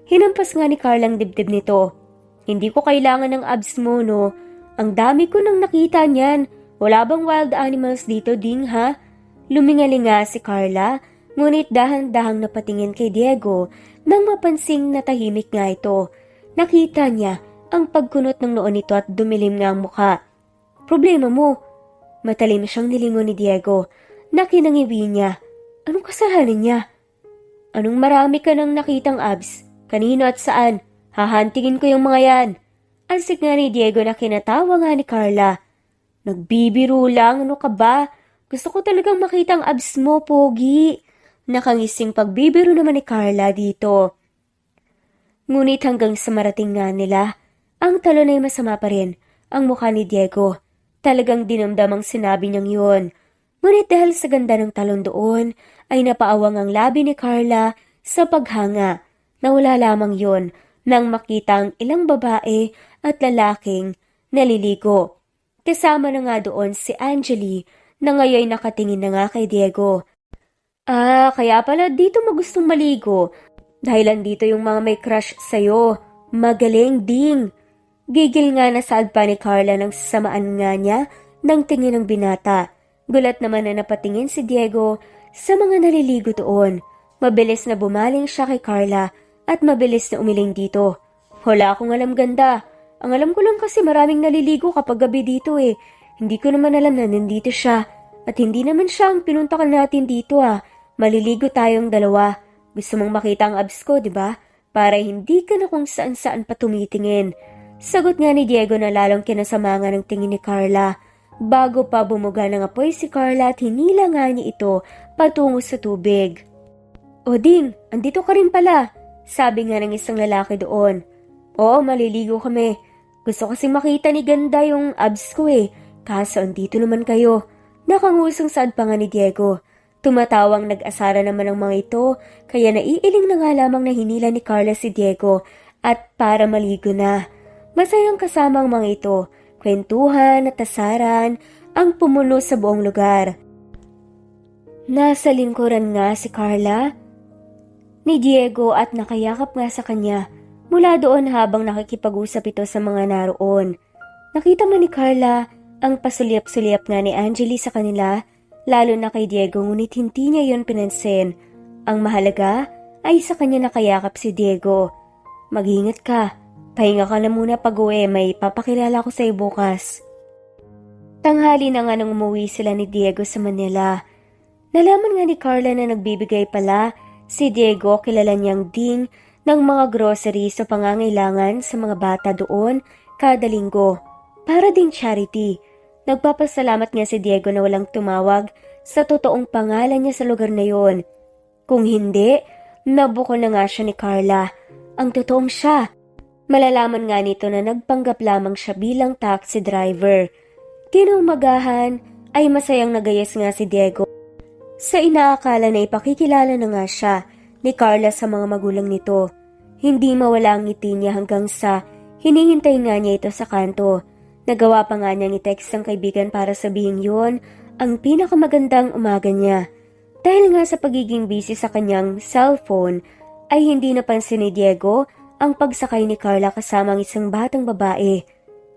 Hinampas nga ni Carla ang dibdib nito. Hindi ko kailangan ng abs mo, no? Ang dami ko nang nakita niyan. Wala bang wild animals dito, Ding, ha? Lumingali nga si Carla, ngunit dahan-dahang napatingin kay Diego nang mapansing natahimik nga ito. Nakita niya ang pagkunot ng noo nito at dumilim nga ang mukha. Problema mo? Matalim siyang nilingon ni Diego. Nakinangiwi niya. Anong kasalanan niya? Anong marami ka nang nakitang abs? Kanino at saan? Hahantingin ko yung mga yan. Ansik nga ni Diego na kinatawa nga ni Carla. Nagbibiro lang, ano ka ba? Gusto ko talagang makita ang abs mo, Pogi. Nakangising pagbibiro naman ni Carla dito. Ngunit hanggang sa marating nga nila, ang talon ay masama pa rin ang mukha ni Diego. Talagang dinamdam ang sinabi niyang yun. Ngunit dahil sa ganda ng talon doon, ay napaawang ang labi ni Carla sa paghanga. Nawala lamang yun nang makita ang ilang babae at lalaking naliligo. Kasama na nga doon si Angeli na ngayon nakatingin na nga kay Diego. Kaya pala dito mo gustong maligo. Dahil andito yung mga may crush sa'yo. Magaling, Ding. Gigil nga na saad pa ni Carla nang sasamaan nga niya ng tingin ng binata. Gulat naman na napatingin si Diego sa mga naliligo doon. Mabilis na bumaling siya kay Carla at mabilis na umiling dito. Wala akong alam, ganda. Ang alam ko lang kasi maraming naliligo kapag gabi dito eh. Hindi ko naman alam na nandito siya. At hindi naman siya ang pinuntakan natin dito Maliligo tayong dalawa. Gusto mong makita ang abs ko, di ba? Para hindi ka na kung saan-saan pa tumitingin. Sagot nga ni Diego na lalong kinasama ng tingin ni Carla. Bago pa bumuga ng apoy si Carla at hinila nga niya ito patungo sa tubig. O Ding, andito ka rin pala, sabi nga ng isang lalaki doon. Oo, maliligo kami. Gusto kasing makita ni ganda yung abs ko kaso andito naman kayo. Nakangusong saad pa nga ni Diego. Tumatawang nag-asara naman ang mga ito, kaya naiiling na nga lamang na hinila ni Carla si Diego at para maligo na. Masayang kasama ang mga ito, kwentuhan at asaran ang pumuno sa buong lugar. Nasa lingkuran nga si Carla ni Diego at nakayakap nga sa kanya mula doon habang nakikipag-usap ito sa mga naroon. Nakita man ni Carla ang pasulyap-sulyap nga ni Angeli sa kanila, lalo na kay Diego, ngunit hindi niya yon pinansin. Ang mahalaga ay sa kanya nakayakap si Diego. Mag-ingat ka. Pahinga ka na muna pag-uwi. May papakilala ko sa'yo bukas. Tanghali na nga nang umuwi sila ni Diego sa Manila. Nalaman nga ni Carla na nagbibigay pala si Diego, kilala niyang Ding, ng mga groceries o pangangailangan sa mga bata doon kada linggo. Para ding charity. Nagpapasalamat nga si Diego na walang tumawag sa totoong pangalan niya sa lugar na yon. Kung hindi, nabuko na nga siya ni Carla. Ang totoong siya. Malalaman nga nito na nagpanggap lamang siya bilang taxi driver. Kinaumagahan ay masayang nagayas nga si Diego. Sa inaakala na ipakikilala na nga siya ni Carla sa mga magulang nito. Hindi mawala ang ngiti niya hanggang sa hinihintay nga niya ito sa kanto. Nagawa pa nga niyang i-text ang kaibigan para sabihin yon ang pinakamagandang umaga niya. Dahil nga sa pagiging busy sa kanyang cellphone, ay hindi napansin ni Diego ang pagsakay ni Carla kasama ang isang batang babae.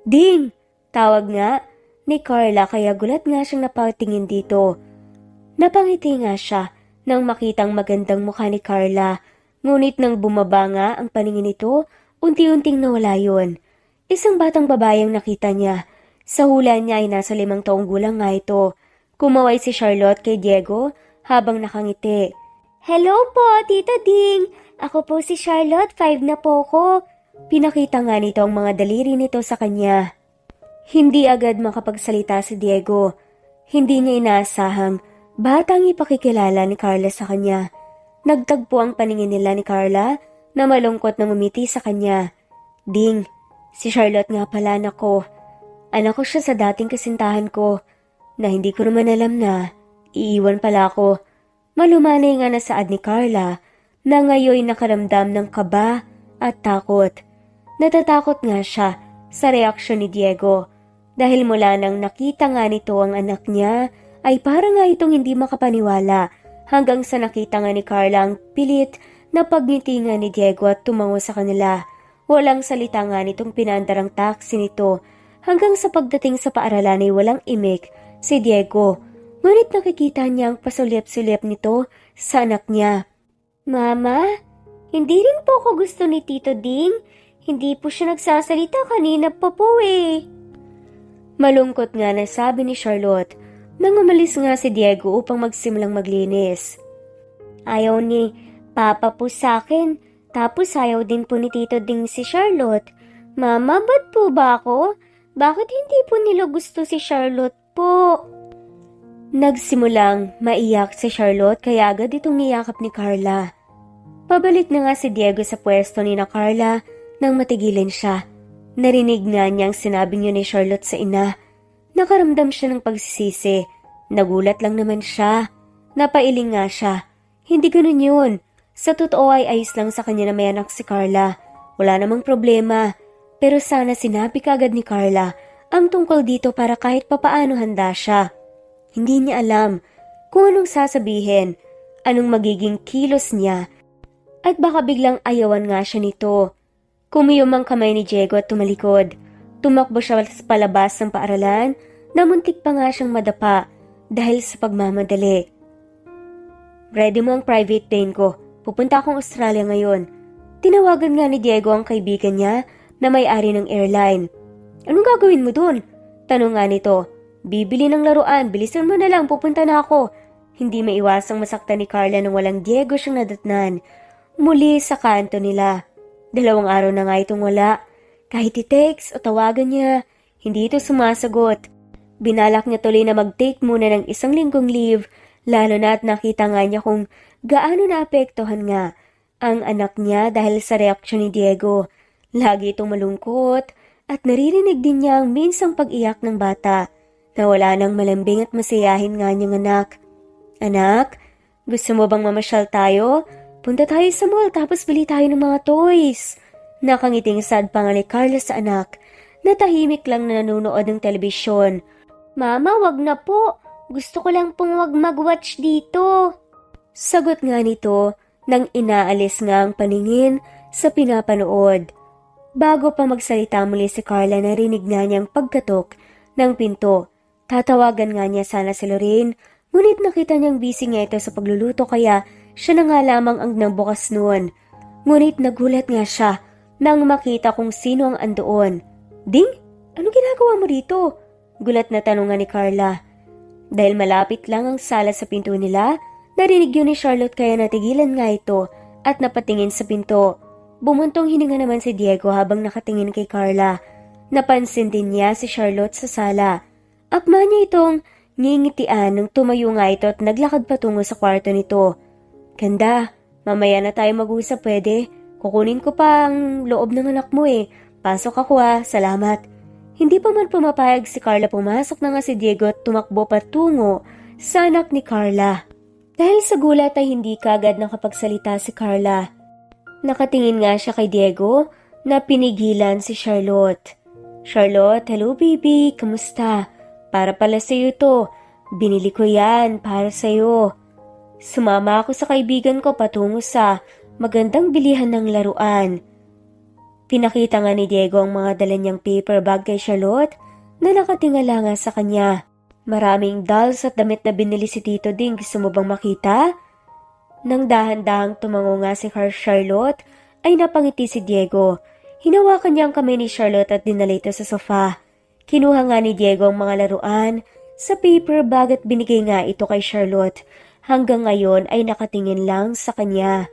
Ding! Tawag nga ni Carla kaya gulat nga siyang napatingin dito. Napangiti nga siya nang makitang magandang mukha ni Carla. Ngunit nang bumaba nga ang paningin nito, unti-unting nawala yon. Isang batang babae ang nakita niya. Sa hula niya ay nasa 5 taong gulang nga ito. Kumaway si Charlotte kay Diego habang nakangiti. Hello po, Tita Ding! Ako po si Charlotte, 5 na po ko. Pinakita nga nito ang mga daliri nito sa kanya. Hindi agad makapagsalita si Diego. Hindi niya inaasahang batang ipakikilala ni Carla sa kanya. Nagtagpo ang paningin nila ni Carla na malungkot na ngumiti sa kanya. Ding! Si Charlotte nga pala, nako. Anak ko siya sa dating kasintahan ko na hindi ko naman alam na iiwan pala ako. Malumanay nga na saad ni Carla na ngayon nakaramdam ng kaba at takot. Natatakot nga siya sa reaksyon ni Diego dahil mula nang nakita nga nito ang anak niya ay parang nga itong hindi makapaniwala hanggang sa nakita nga ni Carla ang pilit na pagngiti nga ni Diego at tumango sa kanila. Walang salita nga nitong pinandarang taxi nito hanggang sa pagdating sa paaralan ay walang imik si Diego. Ngunit nakikita niya ang pasulyap-sulyap nito sa anak niya. Mama, hindi rin po ako gusto ni Tito Ding. Hindi po siya nagsasalita kanina pa po Malungkot nga na sabi ni Charlotte nang umalis nga si Diego upang magsimulang maglinis. Ayaw ni Papa po sa akin. Tapos ayaw din po ni Tito Ding si Charlotte. Mama, ba't po ba ako? Bakit hindi po nila gusto si Charlotte po? Nagsimulang maiyak si Charlotte kaya agad itong niyakap ni Carla. Pabalik na nga si Diego sa pwesto ni na Carla nang matigilin siya. Narinig nga niyang sinabing yun ni Charlotte sa ina. Nakaramdam siya ng pagsisisi. Nagulat lang naman siya. Napailing nga siya. Hindi ganun yun. Sa totoo ay ayos lang sa kanya na may anak si Carla. Wala namang problema. Pero sana sinabi kaagad ni Carla ang tungkol dito para kahit papaano handa siya. Hindi niya alam kung anong sasabihin, anong magiging kilos niya, at baka biglang ayawan nga siya nito. Kumiyom ang kamay ni Diego at tumalikod. Tumakbo siya sa palabas ng paaralan na muntik pa nga siyang madapa dahil sa pagmamadali. Ready mo ang private plane ko. Pupunta akong Australia ngayon. Tinawagan nga ni Diego ang kaibigan niya na may-ari ng airline. Anong gagawin mo dun? Tanong nga nito. Bibili ng laruan, bilisan mo na lang, pupunta na ako. Hindi maiwasang masaktan ni Carla nang walang Diego siyang nadatnan. Muli sa kanto nila. 2 araw na nga itong wala. Kahit i-text o tawagan niya, hindi ito sumasagot. Binalak niya tuloy na mag-take muna ng 1 linggong leave, lalo na at nakita nga niya kung gaano naapektuhan nga ang anak niya dahil sa reaksyon ni Diego. Lagi itong malungkot at naririnig din niya ang minsang pag-iyak ng bata na wala nang malambing at masayahin nga niyang anak. Anak, gusto mo bang mamasyal tayo? Punta tayo sa mall tapos bili tayo ng mga toys. Nakangiting sad pa nga ni Carla sa anak na tahimik lang na nanonood ng telebisyon. Mama, wag na po. Gusto ko lang pong wag mag-watch dito. Sagot nga nito nang inaalis nga ang paningin sa pinapanood. Bago pa magsalita muli si Carla, narinig nga niyang pagkatok ng pinto. Tatawagan nga niya sana si Lorraine, ngunit nakita niyang busy nga ito sa pagluluto kaya siya na nga lamang ang nabukas noon. Ngunit nagulat nga siya nang makita kung sino ang andoon. Ding, ano ginagawa mo dito? Gulat na tanong nga ni Carla. Dahil malapit lang ang sala sa pinto nila, narinig yun ni Charlotte kaya natigilan nga ito at napatingin sa pinto. Bumuntong hininga naman si Diego habang nakatingin kay Carla. Napansin din niya si Charlotte sa sala. Akma niya itong ngingitian nung tumayo nga ito at naglakad patungo sa kwarto nito. Ganda, mamaya na tayo mag-usap pwede. Kukunin ko pa ang loob ng anak mo eh. Pasok ako salamat. Hindi pa man pumapayag si Carla, pumasok na nga si Diego at tumakbo patungo sa anak ni Carla. Dahil sa gulat ay hindi kaagad nakapagsalita si Carla. Nakatingin nga siya kay Diego na pinigilan si Charlotte. Charlotte, hello baby, kamusta? Para pala sa'yo to. Binili ko yan para sa'yo. Sumama ako sa kaibigan ko patungo sa magandang bilihan ng laruan. Pinakita nga ni Diego ang mga dala niyang paper bag kay Charlotte na nakatingala nga sa kanya. Maraming dolls at damit na binili si Tito Ding. Gusto mo bang makita? Nang dahan-dahang tumango nga si Charlotte ay napangiti si Diego. Hinawakan niya ang kamay ni Charlotte at dinala ito sa sofa. Kinuha nga ni Diego ang mga laruan sa paper bag at binigay nga ito kay Charlotte. Hanggang ngayon ay nakatingin lang sa kanya.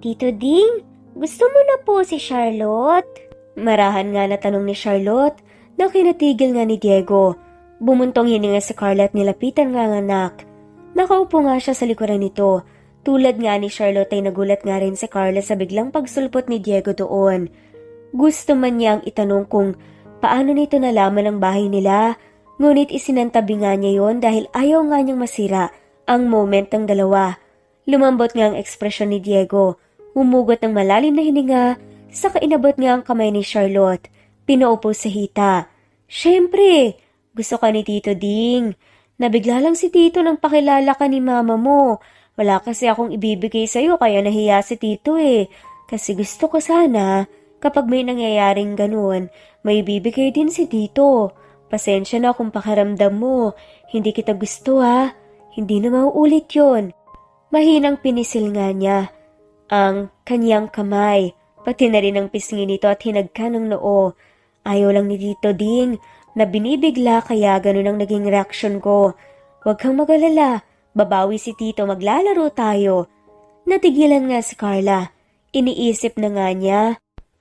Tito Ding, gusto mo na po si Charlotte? Marahan nga na tanong ni Charlotte na kinatigil nga ni Diego. Bumuntong hininga si Carla at nilapitan nga ang anak. Nakaupo nga siya sa likuran nito. Tulad nga ni Charlotte ay nagulat nga rin si Carla sa biglang pagsulpot ni Diego doon. Gusto man niyang itanong kung paano nito nalaman ang bahay nila, ngunit isinantabi nga niya yon dahil ayaw nga niyang masira ang moment ng dalawa. Lumambot nga ang ekspresyon ni Diego. Humugot ng malalim na hininga, saka inabot nga ang kamay ni Charlotte. Pinaupo sa hita. Siyempre, gusto ka ni Tito Ding. Nabigla lang si Tito nang pakilala ka ni mama mo. Wala kasi akong ibibigay sa'yo kaya nahiya si Tito eh. Kasi gusto ko sana, kapag may nangyayaring ganun, may ibibigay din si Tito. Pasensya na kung pakiramdam mo. Hindi kita gusto Hindi na mauulit yon. Mahinang pinisil nga niya ang kanyang kamay, pati na rin ang pisngi nito at hinagka ng noo. Ayaw lang ni Tito Ding na binibigla kaya ganun ang naging reaksyon ko. Huwag kang mag-alala, babawi si Tito, maglalaro tayo. Natigilan nga si Carla. Iniisip na nga niya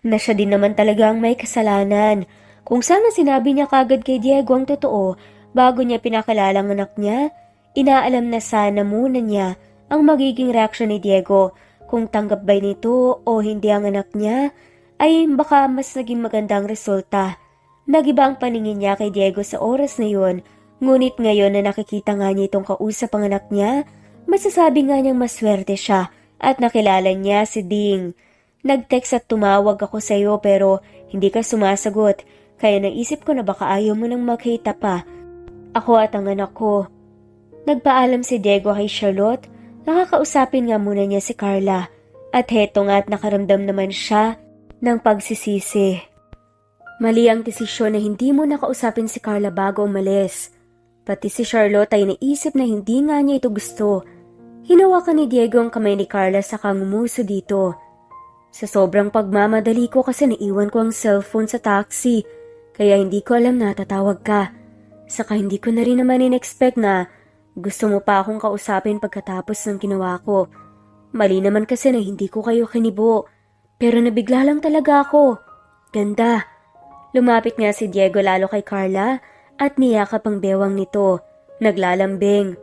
na siya din naman talaga ang may kasalanan. Kung sana sinabi niya kagad kay Diego ang totoo bago niya pinakilala ang anak niya, inaalam na sana muna niya ang magiging reaksyon ni Diego. Kung tanggap ba nito o hindi ang anak niya, ay baka mas naging magandang resulta. Nagiba ang paningin niya kay Diego sa oras na yun, ngunit ngayon na nakikita nga niya itong kausap ang anak niya, masasabi nga niyang maswerte siya at nakilala niya si Ding. Nag-text at tumawag ako sa iyo pero hindi ka sumasagot, kaya naisip ko na baka ayaw mo nang magkita pa. Ako at ang anak ko. Nagpaalam si Diego kay Charlotte, nakakausapin nga muna niya si Carla. At heto nga at nakaramdam naman siya ng pagsisisi. Mali ang desisyon na hindi mo nakausapin si Carla bago umalis. Pati si Charlotte ay naisip na hindi nga niya ito gusto. Hinawakan ni Diego ang kamay ni Carla sa ngumuso dito. Sa sobrang pagmamadali ko kasi naiwan ko ang cellphone sa taxi, kaya hindi ko alam na tatawag ka. Saka hindi ko na rin naman in-expect na gusto mo pa akong kausapin pagkatapos ng ginawa ko. Mali naman kasi na hindi ko kayo kinibo, pero nabigla lang talaga ako. Ganda. Lumapit nga si Diego lalo kay Carla at niyakap ang bewang nito. Naglalambing.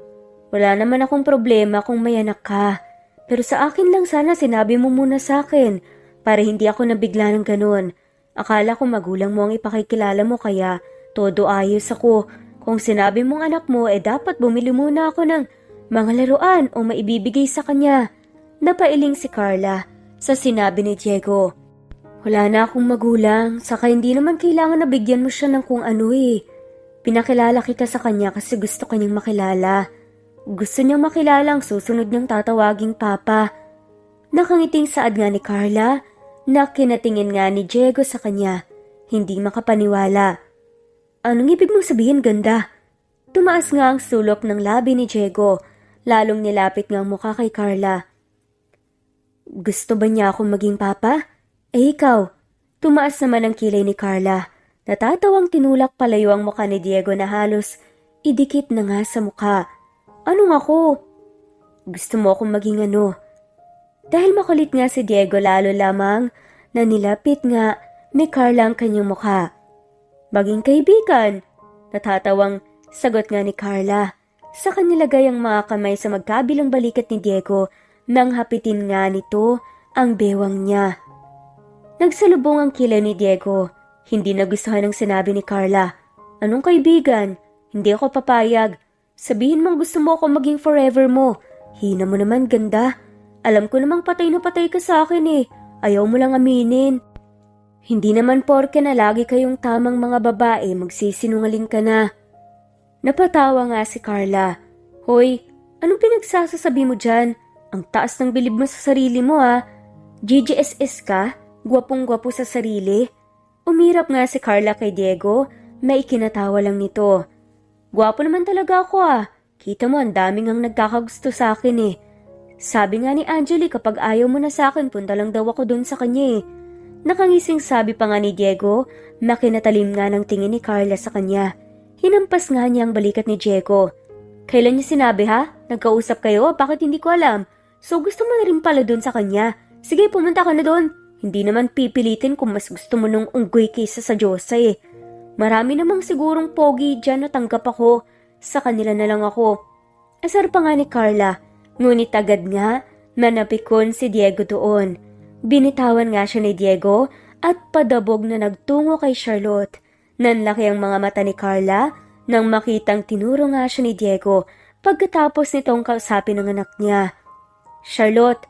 Wala naman akong problema kung may anak ka. Pero sa akin lang sana sinabi mo muna sa akin para hindi ako nabigla ng ganun. Akala ko magulang mo ang ipakikilala mo kaya todo ayos ako. Kung sinabi mong anak mo dapat bumili muna ako ng mga laruan o maibibigay sa kanya. Napailing si Carla sa sinabi ni Diego. Wala na akong magulang, saka hindi naman kailangan na bigyan mo siya ng kung ano eh. Pinakilala kita sa kanya kasi gusto kanyang makilala. Gusto niyang makilala ang susunod niyang tatawaging papa. Nakangiting saad nga ni Carla na kinatingin nga ni Diego sa kanya. Hindi makapaniwala. Anong ibig mong sabihin, ganda? Tumaas nga ang sulok ng labi ni Diego. Lalong nilapit nga ang mukha kay Carla. Gusto ba niya akong maging papa? Ikaw. Tumaas naman ang kilay ni Carla. Natatawang tinulak palayo ang mukha ni Diego na halos idikit na nga sa mukha. Anong ako? Gusto mo akong maging ano? Dahil makulit nga si Diego lalo lamang na nilapit nga ni Carla ang kanyang mukha. Maging kaibigan. Natatawang sagot nga ni Carla. Sa kanilagay ang mga kamay sa magkabilang balikat ni Diego nang hapitin nga nito ang bewang niya. Nagsalubong ang kilay ni Diego. Hindi nagustuhan ang sinabi ni Carla. Anong kaibigan? Hindi ako papayag. Sabihin mong gusto mo ako maging forever mo. Hina mo naman, ganda. Alam ko namang patay na patay ka sa akin eh. Ayaw mo lang aminin. Hindi naman porke na lagi kayong tamang mga babae, magsisinungaling ka na. Napatawa nga si Carla. Hoy, anong pinagsasasabi mo dyan? Ang taas ng bilib mo sa sarili mo ah. GGSS ka? Gwapong-gwapo sa sarili? Umirap nga si Carla kay Diego, may ikinatawa lang nito. Gwapo naman talaga ako ah. Kita mo ang daming ang nagkakagusto sa akin eh. Sabi nga ni Angeli kapag ayaw mo na sa akin, punta lang daw ako dun sa kanya eh. Nakangising sabi pa nga ni Diego na kinatalim nga ng tingin ni Carla sa kanya. Hinampas nga niya ang balikat ni Diego. Kailan niya sinabi ha? Nagkausap kayo? Bakit hindi ko alam? So gusto mo na rin pala dun sa kanya. Sige, pumunta ka na dun. Hindi naman pipilitin kung mas gusto mo nung unggoy kaysa sa Diyosa eh. Marami namang sigurong pogi dyan na tanggap ako. Sa kanila na lang ako. Asar pa nga ni Carla. Ngunit agad nga na napikon si Diego doon. Binitawan nga siya ni Diego at padabog na nagtungo kay Charlotte. Nanlaki ang mga mata ni Carla nang makitang tinuro nga siya ni Diego pagkatapos nitong kausapin ng anak niya. Charlotte,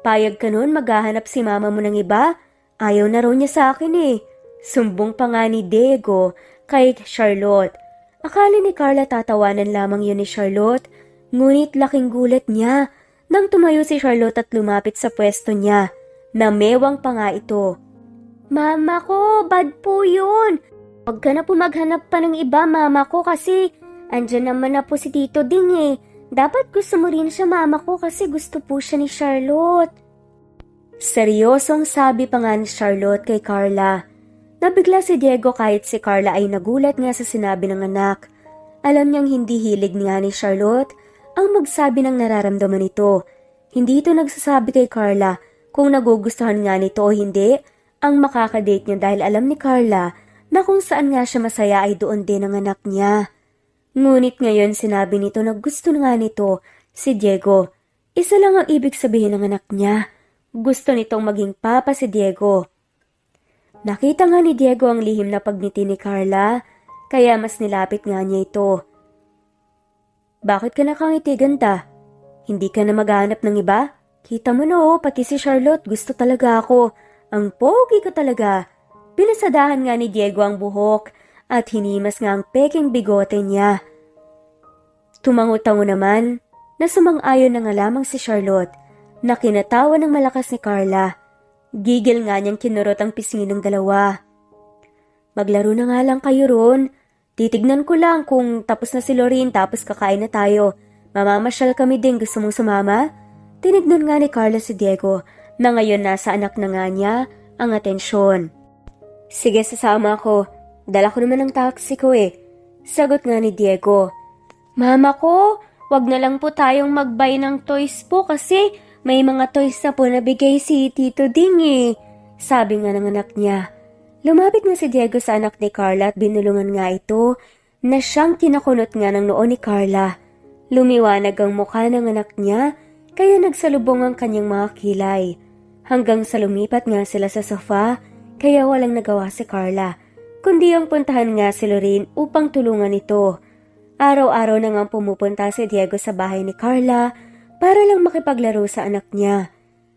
payag ka nun maghahanap si mama mo ng iba? Ayaw na raw niya sa akin eh. Sumbong pa nga ni Diego kay Charlotte. Akala ni Carla tatawanan lamang yun ni Charlotte, ngunit laking gulat niya nang tumayo si Charlotte at lumapit sa pwesto niya. Namewang pa nga ito. Mama ko, bad po yun. Huwag ka na po maghanap pa ng iba, mama ko, kasi andyan naman na po si Tito Ding eh. Dapat gusto mo rin siya, mama ko, kasi gusto po siya ni Charlotte. Seryosong sabi pa nga ni Charlotte kay Carla. Nabigla si Diego kahit si Carla ay nagulat nga sa sinabi ng anak. Alam niyang hindi hilig nga ni Charlotte ang magsabi ng nararamdaman nito. Hindi ito nagsasabi kay Carla kung nagugustuhan nga nito o hindi ang makakadate niya dahil alam ni Carla na kung saan nga siya masaya ay doon din ang anak niya. Ngunit ngayon sinabi nito na gusto na nga nito si Diego. Isa lang ang ibig sabihin ng anak niya. Gusto nitong maging papa si Diego. Nakita nga ni Diego ang lihim na pagngiti ni Carla, kaya mas nilapit nga niya ito. Bakit ka nakangiti, ganda? Hindi ka na maghahanap ng iba? Kita mo na pati si Charlotte gusto talaga ako. Ang pogi ko talaga. Pinasadahan nga ni Diego ang buhok at hinimas nga ang peking bigote niya. Tumango-tango naman na sumang-ayon na nga lamang si Charlotte na kinatawa ng malakas ni Carla. Gigil nga niyang kinurot ang pisngi ng dalawa. Maglaro na nga lang kayo ron. Titignan ko lang kung tapos na si Lorraine tapos kakain na tayo. Mamamasyal kami din, gusto mong sumama? Tinignan nga ni Carla si Diego na ngayon nasa anak na nga niya ang atensyon. Sige, sasama ako. Dala ko naman ang taxi ko Sagot nga ni Diego. Mama ko, wag na lang po tayong mag-buy ng toys po kasi may mga toys na po nabigay si Tito Ding Sabi nga ng anak niya. Lumapit nga si Diego sa anak ni Carla at binulungan nga ito na siyang kinakunot nga ng noo ni Carla. Lumiwanag ang mukha ng anak niya kaya nagsalubong ang kanyang mga kilay. Hanggang sa lumipat nga sila sa sofa kaya walang nagawa si Carla, kundi ang puntahan nga si Lorraine upang tulungan ito. Araw-araw na nga pumupunta si Diego sa bahay ni Carla para lang makipaglaro sa anak niya.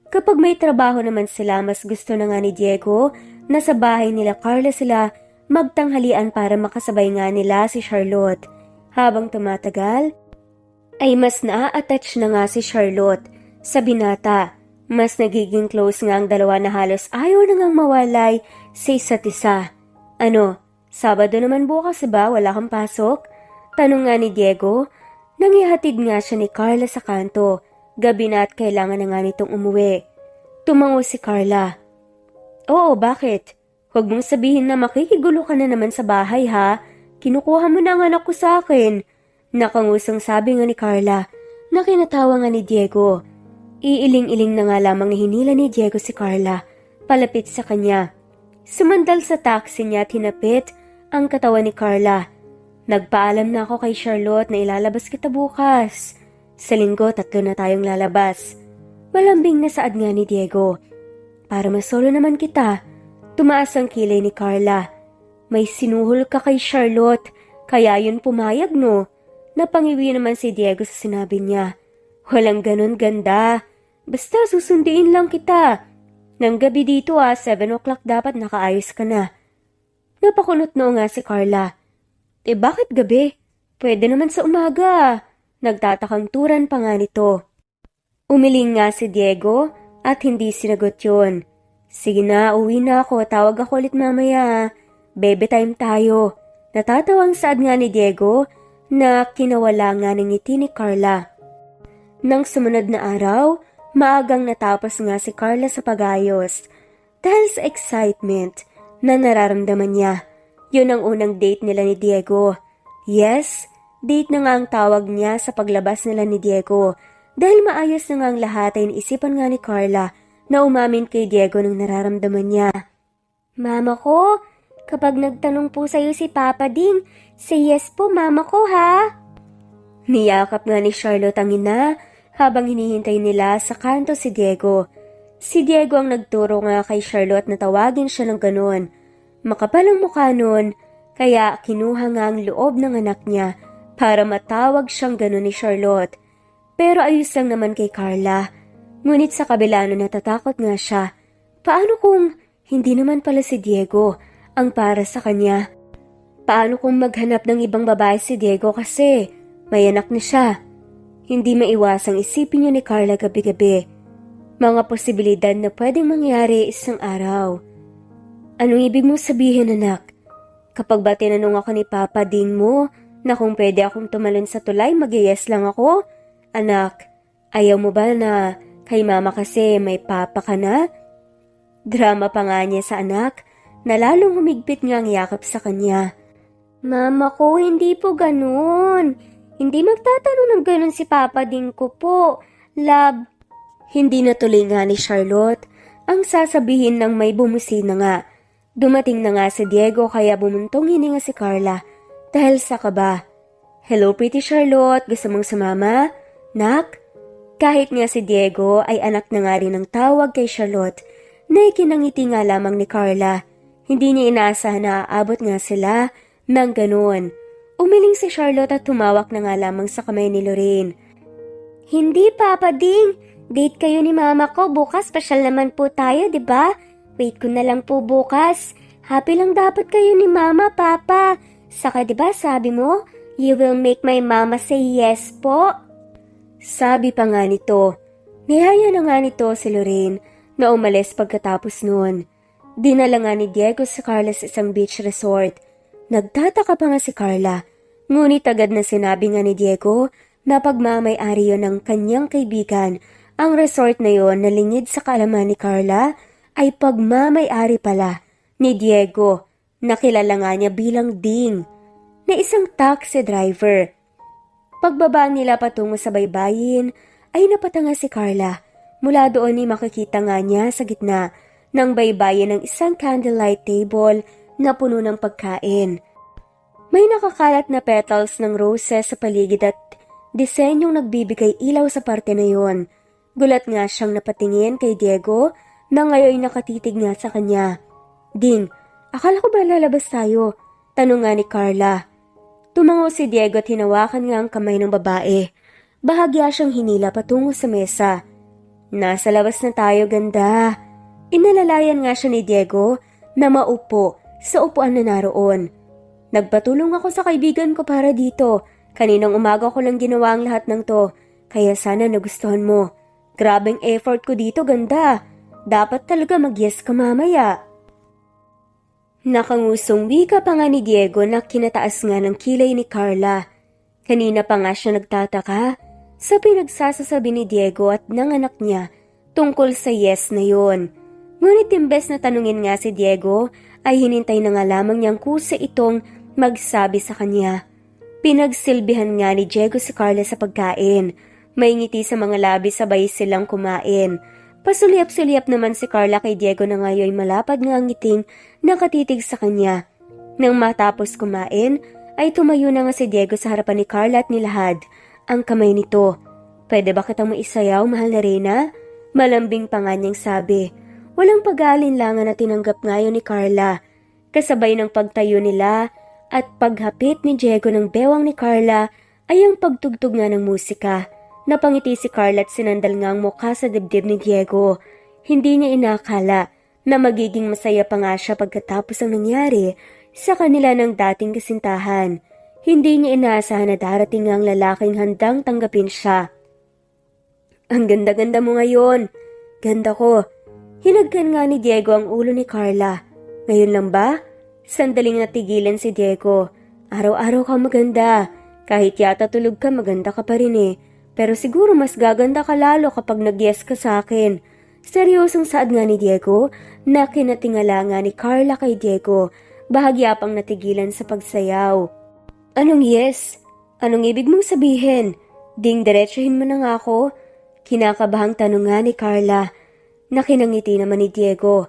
Kapag may trabaho naman sila, mas gusto na nga ni Diego na sa bahay nila Carla sila magtanghalian para makasabay nga nila si Charlotte. Habang tumatagal, ay mas naa-attach na nga si Charlotte sa binata. Mas nagiging close nga ang dalawa na halos ayaw na ngang mawalay sa isa't isa. Ano, Sabado naman bukas ba? Wala kang pasok? Tanong nga ni Diego. Nang ihatid nga siya ni Carla sa kanto. Gabi na at kailangan na nga nitong umuwi. Tumango si Carla. Oo, bakit? Huwag mong sabihin na makikigulo ka na naman sa bahay ha. Kinukuha mo na ang anak ko sa akin. Nakangusong sabi nga ni Carla na kinatawa nga ni Diego. Iiling-iling na nga lamang hinila ni Diego si Carla palapit sa kanya. Sumandal sa taxi niya at hinapit ang katawan ni Carla. Nagpaalam na ako kay Charlotte na ilalabas kita bukas. Sa linggo, 3 na tayong lalabas. Malambing na saad nga ni Diego. Para masolo naman kita. Tumaas ang kilay ni Carla. May sinuhol ka kay Charlotte, kaya yun pumayag no? Napangiwi naman si Diego sa sinabi niya. Walang ganun ganda. Basta susunduin lang kita. Nang gabi dito 7 o'clock dapat nakaayos ka na. Napakunot noo nga si Carla. Bakit gabi? Pwede naman sa umaga. Nagtatakang turan pa nga nito. Umiling nga si Diego at hindi sinagot yun. Sige na, uwi na ako. Tawag ako ulit mamaya. Baby time tayo. Natatawang saad nga ni Diego na kinawala nga ng ngiti ni Carla. Nang sumunod na araw, maagang natapos nga si Carla sa pag-ayos. Dahil sa excitement na nararamdaman niya. Yun ang unang date nila ni Diego. Yes, date na nga ang tawag niya sa paglabas nila ni Diego. Dahil maayos na nga ang lahat ay naisipan nga ni Carla na umamin kay Diego ng nararamdaman niya. Mama ko, kapag nagtanong po sa'yo si Papa Ding, say yes po mama ko ha. Niyakap nga ni Charlotte ang ina habang hinihintay nila sa kanto si Diego. Si Diego ang nagturo nga kay Charlotte na tawagin siya ng ganon. Makapal ang mukha nun, kaya kinuha nga ang loob ng anak niya para matawag siyang ganon ni Charlotte. Pero ayos lang naman kay Carla. Ngunit sa kabila na natatakot nga siya. Paano kung hindi naman pala si Diego ang para sa kanya? Paano kung maghanap ng ibang babae si Diego kasi may anak na siya? Hindi maiwasang isipin niya ni Carla gabi-gabi. Mga posibilidad na pwedeng mangyari isang araw. Anong ibig mong sabihin, anak? Kapag ba tinanong ako ni Papa Ding mo na kung pwede akong tumalon sa tulay, mag-yes lang ako? Anak, ayaw mo ba na kay mama kasi may papa ka na? Drama pa nga niya sa anak na lalong humigpit nga ang yakap sa kanya. Mama ko, hindi po ganun. Hindi magtatanong ng ganun si Papa Ding ko po. Love. Hindi natuloy nga ni Charlotte ang sasabihin ng may bumusina nga. Dumating na nga si Diego kaya bumuntong hininga si Carla dahil sa kaba. "Hello, pretty Charlotte. Gusto mong sumama? Nak?" Kahit nga si Diego ay anak na nga rin ng tawag kay Charlotte na ikinangiti nga lamang ni Carla. Hindi niya inaasahan na aabot nga sila ng ganun. Umiling si Charlotte at tumawak na nga lamang sa kamay ni Lorraine. "Hindi, Papa Ding. Date kayo ni Mama ko. Bukas, special naman po tayo, di ba? Wait ko na lang po bukas. Happy lang dapat kayo ni Mama, Papa. Saka di ba sabi mo, you will make my mama say yes po?" Sabi pa nga nito. Nihaya na nga nito si Lorraine na umalis pagkatapos noon. Dinala nga ni Diego si Carla sa isang beach resort. Nagtataka pa nga si Carla. Ngunit agad na sinabi nga ni Diego na pagmamay-ari yun ng kanyang kaibigan. Ang resort na yon na lingid sa kaalaman ni Carla ay pagmamay-ari pala ni Diego. Nakilala nga niya bilang Ding, na isang taxi driver. Pagbaba nila patungo sa baybayin ay napatanga si Carla. Mula doon ay makikita nga niya sa gitna ng baybayin ng isang candlelight table na puno ng pagkain. May nakakalat na petals ng roses sa paligid at disenyong nagbibigay ilaw sa parte na yon. Gulat nga siyang napatingin kay Diego na ngayon nakatitig nga sa kanya. "Ding, akala ko ba lalabas tayo?" tanong nga ni Carla. Tumango si Diego at hinawakan nga ang kamay ng babae. Bahagya siyang hinila patungo sa mesa. "Nasa labas na tayo, ganda." Inalalayan nga siya ni Diego na maupo sa upuan na naroon. "Nagpatulong ako sa kaibigan ko para dito. Kaninang umaga ko lang ginawa ang lahat ng to. Kaya sana nagustuhan mo. Grabeng effort ko dito, ganda. Dapat talaga mag-yes ka mamaya." Nakangusong wika pa nga ni Diego na kinataas nga ng kilay ni Carla. Kanina pa nga siya nagtataka sa pinagsasasabi ni Diego at ng anak niya tungkol sa yes na yon. Ngunit imbes na tanungin nga si Diego ay hinintay na nga lamang niyang kusa itong magsabi sa kanya. Pinagsilbihan nga ni Diego si Carla sa pagkain. May ngiti sa mga labi sabay silang kumain. Pasuliap-suliap naman si Carla kay Diego na ngayon malapad nga ang ngiting nakatitig sa kanya. Nang matapos kumain, ay tumayo na nga si Diego sa harapan ni Carla at nilahad ang kamay nito. "Pwede ba kitang maisayaw, mahal na Reyna?" Malambing pa nga niyang sabi. Walang pag-aalinlangan na tinanggap ngayon ni Carla. Kasabay ng pagtayo nila at paghapit ni Diego ng bewang ni Carla ay ang pagtugtog nga ng musika. Napangiti si Carla at sinandal nga ang mukha sa dibdib ni Diego. Hindi niya inakala na magiging masaya pa nga siya pagkatapos ang nangyari sa kanila ng dating kasintahan. Hindi niya inaasahan na darating ang lalaking handang tanggapin siya. "Ang ganda-ganda mo ngayon." "Ganda ko." Hinagkan nga ni Diego ang ulo ni Carla. "Ngayon lang ba?" Sandaling natigilan si Diego. "Araw-araw ka maganda. Kahit yata tulog ka, maganda ka pa rin eh. Pero siguro mas gaganda ka lalo kapag nag-yes ka sa akin." Seryosong saad nga ni Diego na kinatingala nga ni Carla kay Diego. Bahagya pang natigilan sa pagsayaw. "Anong yes? Anong ibig mong sabihin? Ding, diretsuhin mo na nga ako?" Kinakabahang tanong nga ni Carla. Nakinangiti naman ni Diego.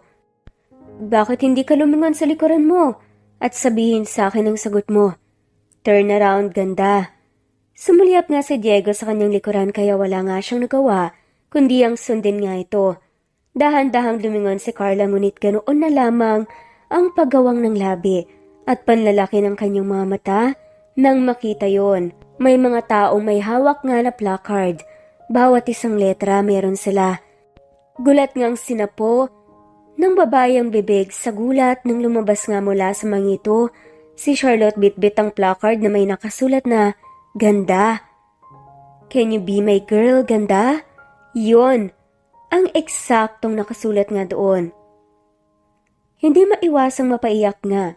"Bakit hindi ka lumingon sa likuran mo at sabihin sa akin ang sagot mo? Turn around, ganda." Sumulyap nga si Diego sa kanyang likuran kaya wala nga siyang nagawa kundi ang sundin nga ito. Dahan-dahang lumingon si Carla ngunit ganoon na lamang ang paggawang ng labi at panlalaki ng kanyang mga mata nang makita yon. May mga taong may hawak nga na placard. Bawat isang letra meron sila. Gulat ngang sinapo ng babae ang bibig sa gulat nang lumabas nga mula sa mangito. Si Charlotte bitbit ang placard na may nakasulat na "Ganda." "Can you be my girl, ganda?" Yon ang eksaktong nakasulat nga doon. Hindi maiwasang mapaiyak nga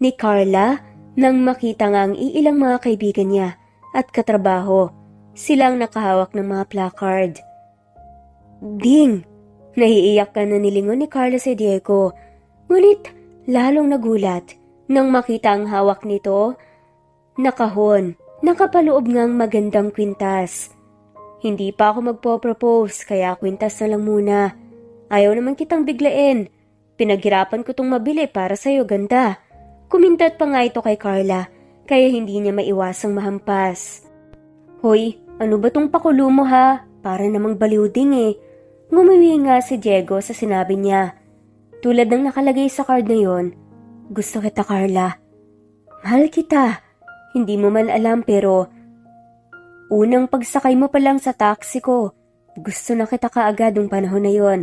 ni Carla nang makita nga ang iilang mga kaibigan niya at katrabaho. Silang nakahawak ng mga placard. "Ding!" Nahiiyak ka na nilingon ni Carla si Diego. Ngunit lalong nagulat nang makita ang hawak nito na kahon. Nakapaloob ngang magandang kwintas. "Hindi pa ako magpo-propose kaya kwintas na lang muna. Ayaw naman kitang biglain. Pinaghirapan ko tong mabili para sa'yo, ganda. Kumindat pa nga ito kay Carla, kaya hindi niya maiwasang mahampas. Hoy, ano ba tong pakulo mo ha? Para namang baliw ding eh. Ngumiwi nga si Diego sa sinabi niya. Tulad ng nakalagay sa card na yon, gusto kita Carla. Mahal kita. Hindi mo man alam pero unang pagsakay mo pa lang sa taxi ko, gusto na kita kaagad ng panahon na yon.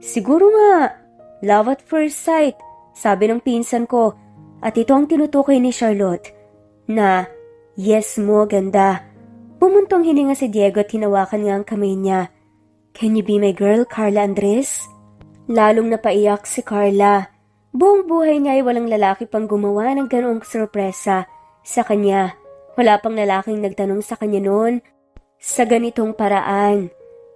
Siguro nga, love at first sight, sabi ng pinsan ko. At ito ang tinutukoy ni Charlotte na yes mo, ganda. Pumuntong hininga si Diego at hinawakan nga ang kamay niya. Can you be my girl, Carla Andres? Lalong napaiyak si Carla. Buong buhay niya ay walang lalaki pang gumawa ng ganoong sorpresa sa kanya. Wala pang lalaking nagtanong sa kanya noon sa ganitong paraan.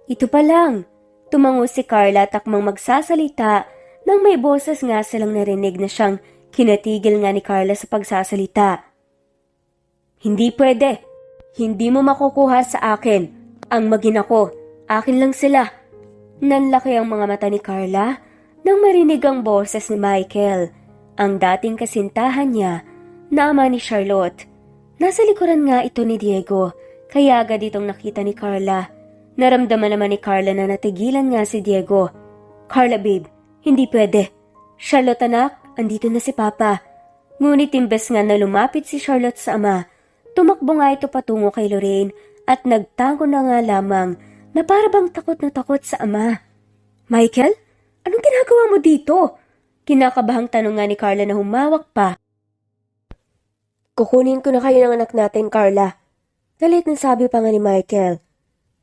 Ito pa lang, tumango si Carla takmang magsasalita nang may boses nga silang narinig na siyang kinatigil nga ni Carla sa pagsasalita. Hindi pwede. Hindi mo makukuha sa akin. Ang magina ko. Akin lang sila. Nanlaki ang mga mata ni Carla nang marinig ang boses ni Michael, ang dating kasintahan niya na ama ni Charlotte. Nasa likuran nga ito ni Diego, kaya agad itong nakita ni Carla. Naramdaman naman ni Carla na natigilan nga si Diego. Carla babe, hindi pwede. Charlotte anak, andito na si Papa. Ngunit imbes nga na lumapit si Charlotte sa ama, tumakbo nga ito patungo kay Lorraine at nagtago na nga lamang na para bang takot na takot sa ama. Michael, anong ginagawa mo dito? Kinakabahang tanong nga ni Carla na humawak pa. Kukunin ko na kayo ng anak natin, Carla. Galit na sabi pa nga ni Michael.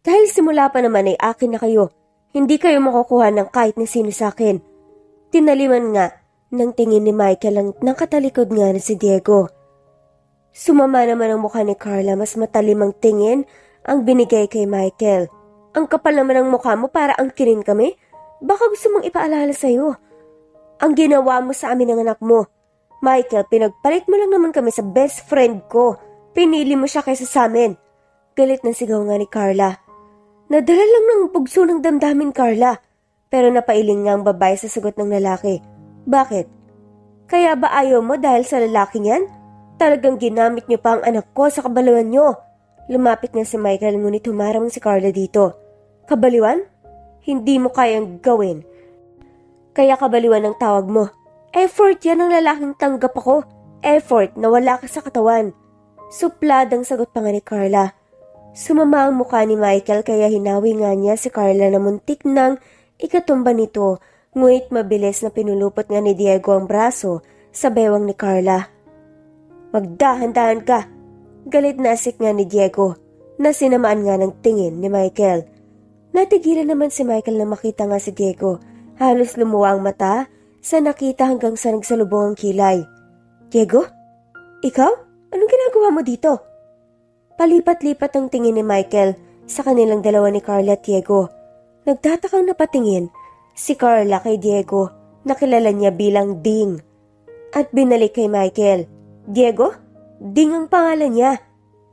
Dahil simula pa naman ay akin na kayo. Hindi kayo makukuha ng kahit na sino sa akin. Tinaliman nga ng tingin ni Michael ang nakatalikod nga na si Diego. Sumama naman ang mukha ni Carla, mas matalim ang tingin ang binigay kay Michael. Ang kapal naman ng mukha mo para angkirin kami? Baka gusto mong ipaalala sa'yo. Ang ginawa mo sa amin ng anak mo. Michael, pinagpalit mo lang naman kami sa best friend ko. Pinili mo siya kaysa sa amin. Galit ng sigaw nga ni Carla. Nadala lang ng pugso ng damdamin, Carla. Pero napailing nga ang babae sa sagot ng lalaki. Bakit? Kaya ba ayaw mo dahil sa lalaking yan? Talagang ginamit niyo pa ang anak ko sa kabaliwan niyo. Lumapit nga si Michael ngunit humarang si Carla dito. Kabaliwan? Hindi mo kayang gawin. Kaya kabaliwan ang tawag mo. Effort yan ang lalaking tanggap ako. Effort na wala ka sa katawan. Supladang sagot pa nga ni Carla. Sumama ang mukha ni Michael kaya hinawi nga niya si Carla na muntik nang ikatumba nito. Ngunit mabilis na pinulupot nga ni Diego ang braso sa bewang ni Carla. Magdahan-dahan ka. Galit na asik nga ni Diego na sinamaan nga ng tingin ni Michael. Natigilan naman si Michael na makita nga si Diego. Halos lumuwa ang mata sa nakita hanggang sa nagsalubong ang kilay. Diego? Ikaw? Anong ginagawa mo dito? Palipat-lipat ang tingin ni Michael sa kanilang dalawa ni Carla at Diego. Nagtatakang napatingin si Carla kay Diego na kilala niya bilang Ding. At binalik kay Michael. Diego? Ding ang pangalan niya.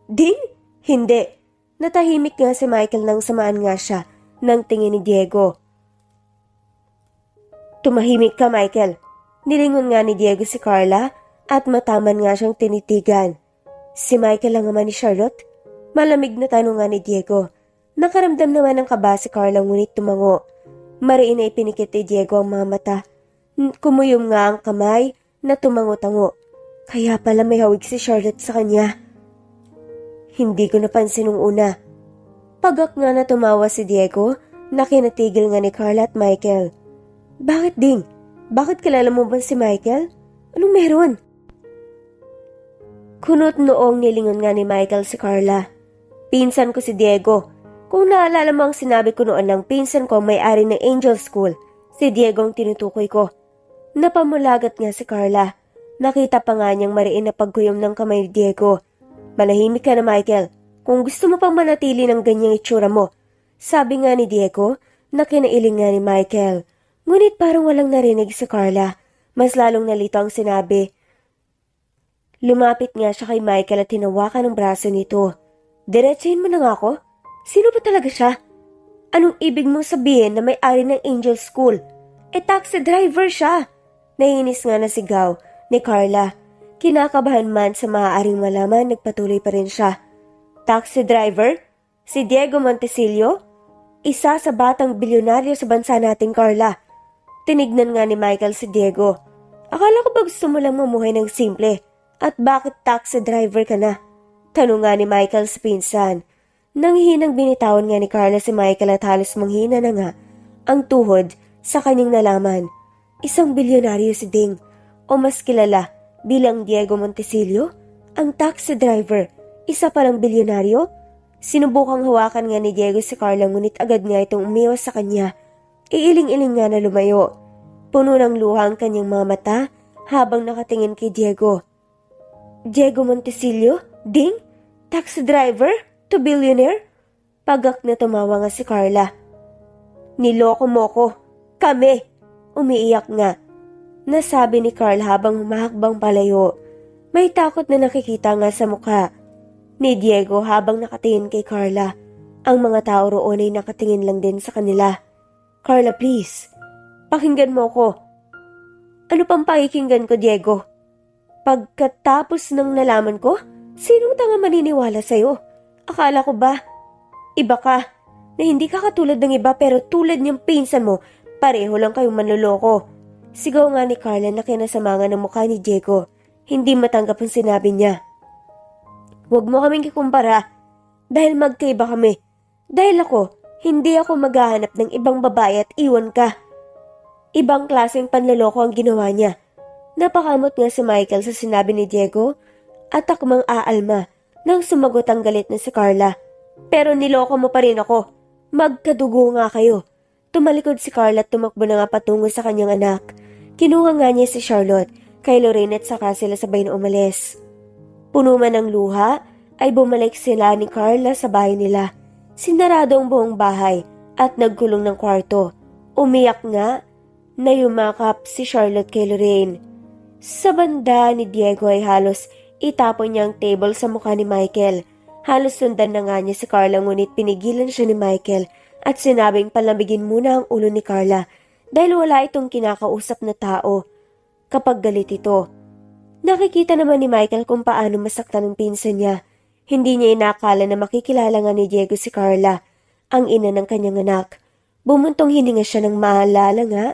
Ding? Hindi. Natahimik nga si Michael nang samaan nga siya ng tingin ni Diego. Tumahimik ka, Michael. Nilingon nga ni Diego si Carla at mataman nga siyang tinitigan. Si Michael ang ama ni Charlotte? Malamig na tanong nga ni Diego. Nakaramdam naman ng kaba si Carla ngunit tumango. Mariin na ipinikit ni Diego ang mga mata. Kumuyom nga ang kamay na tumango-tango. Kaya pala may hawig si Charlotte sa kanya. Hindi ko napansin nung una. Pagak nga na tumawa si Diego na kinatigil nga ni Carla at Michael. Bakit Ding? Bakit kilala mo ba si Michael? Anong meron? Kunot noong nilingon nga ni Michael si Carla. Pinsan ko si Diego. Kung naalala mo ang sinabi ko noon ng pinsan ko may-ari ng Angel School, si Diego ang tinutukoy ko. Napamulagat nga si Carla. Nakita pa nga niyang mariin na pagkuyom ng kamay ni Diego. Manahimik ka na Michael, kung gusto mo pang manatili ng ganyang itsura mo. Sabi nga ni Diego na kinailing nga ni Michael. Ngunit parang walang narinig si Carla. Mas lalong nalito ang sinabi. Lumapit nga siya kay Michael at hinawakan ang braso nito. Diretsahin mo na nga ako? Sino ba talaga siya? Anong ibig mong sabihin na may-ari ng Angel School? taxi driver siya. Nainis nga na sigaw ni Carla. Kinakabahan man sa maaaring malaman, nagpatuloy pa rin siya. Taxi driver? Si Diego Montecillo? Isa sa batang bilyonaryo sa bansa nating, Carla. Tinignan nga ni Michael si Diego. Akala ko ba gusto mo lang mamuhay ng simple? At bakit taxi driver ka na? Tanong nga ni Michael sa pinsan. Nanghihinang binitawan nga ni Carla si Michael at halos manghina na nga ang tuhod sa kanyang nalaman. Isang bilyonaryo si Ding, o mas kilala bilang Diego Montecillo, ang taxi driver, isa palang bilyonaryo. Sinubukang hawakan nga ni Diego si Carla ngunit agad nga itong umiwas sa kanya. Iiling-iling nga na lumayo. Puno ng luha ang kanyang mga mata habang nakatingin kay Diego. Diego Montecillo? Ding? Taxi driver? To billionaire? Pagak na tumawa nga si Carla. Niloko mo ko. Kami! Umiiyak nga. Nasabi ni Carl habang humahakbang palayo. May takot na nakikita nga sa mukha ni Diego habang nakatingin kay Carla. Ang mga tao roon ay nakatingin lang din sa kanila. Carla, please. Pakinggan mo ko. Ano pang pakikinggan ko, Diego? Pagkatapos ng nalaman ko, sinong tanga maniniwala sa'yo? Akala ko ba? Iba ka. Na hindi ka katulad ng iba pero tulad niyang pinsan mo, pareho lang kayong manloloko. Sigaw nga ni Carla na kinasamangan ng mukha ni Diego. Hindi matanggap ang sinabi niya. Huwag mo kaming kikumpara dahil magkaiba kami. Dahil hindi ako maghahanap ng ibang babae at iwan ka. Ibang klaseng panloloko ang ginawa niya. Napakamot nga si Michael sa sinabi ni Diego at akmang aalma nang sumagot ang galit na si Carla. Pero niloko mo pa rin ako. Magkadugo nga kayo. Tumalikod si Carla at tumakbo na nga patungo sa kanyang anak. Kinuha nga niya si Charlotte kay Lorraine at saka sila sabay na umalis. Puno man ng luha, ay bumalik sila ni Carla sa bahay nila. Sinarado ang buong bahay at nagkulong ng kwarto. Umiyak nga na yumakap si Charlotte kay Lorraine. Sa banda ni Diego ay halos itapon niya ang table sa mukha ni Michael. Halos sundan na nga niya si Carla ngunit pinigilan siya ni Michael at sinabing palamigin muna ang ulo ni Carla dahil wala itong kinakausap na tao. Kapag galit ito, nakikita naman ni Michael kung paano masaktan ng pinsan niya. Hindi niya inakala na makikilala nga ni Diego si Carla, ang ina ng kanyang anak. Bumuntong hininga siya ng maalala nga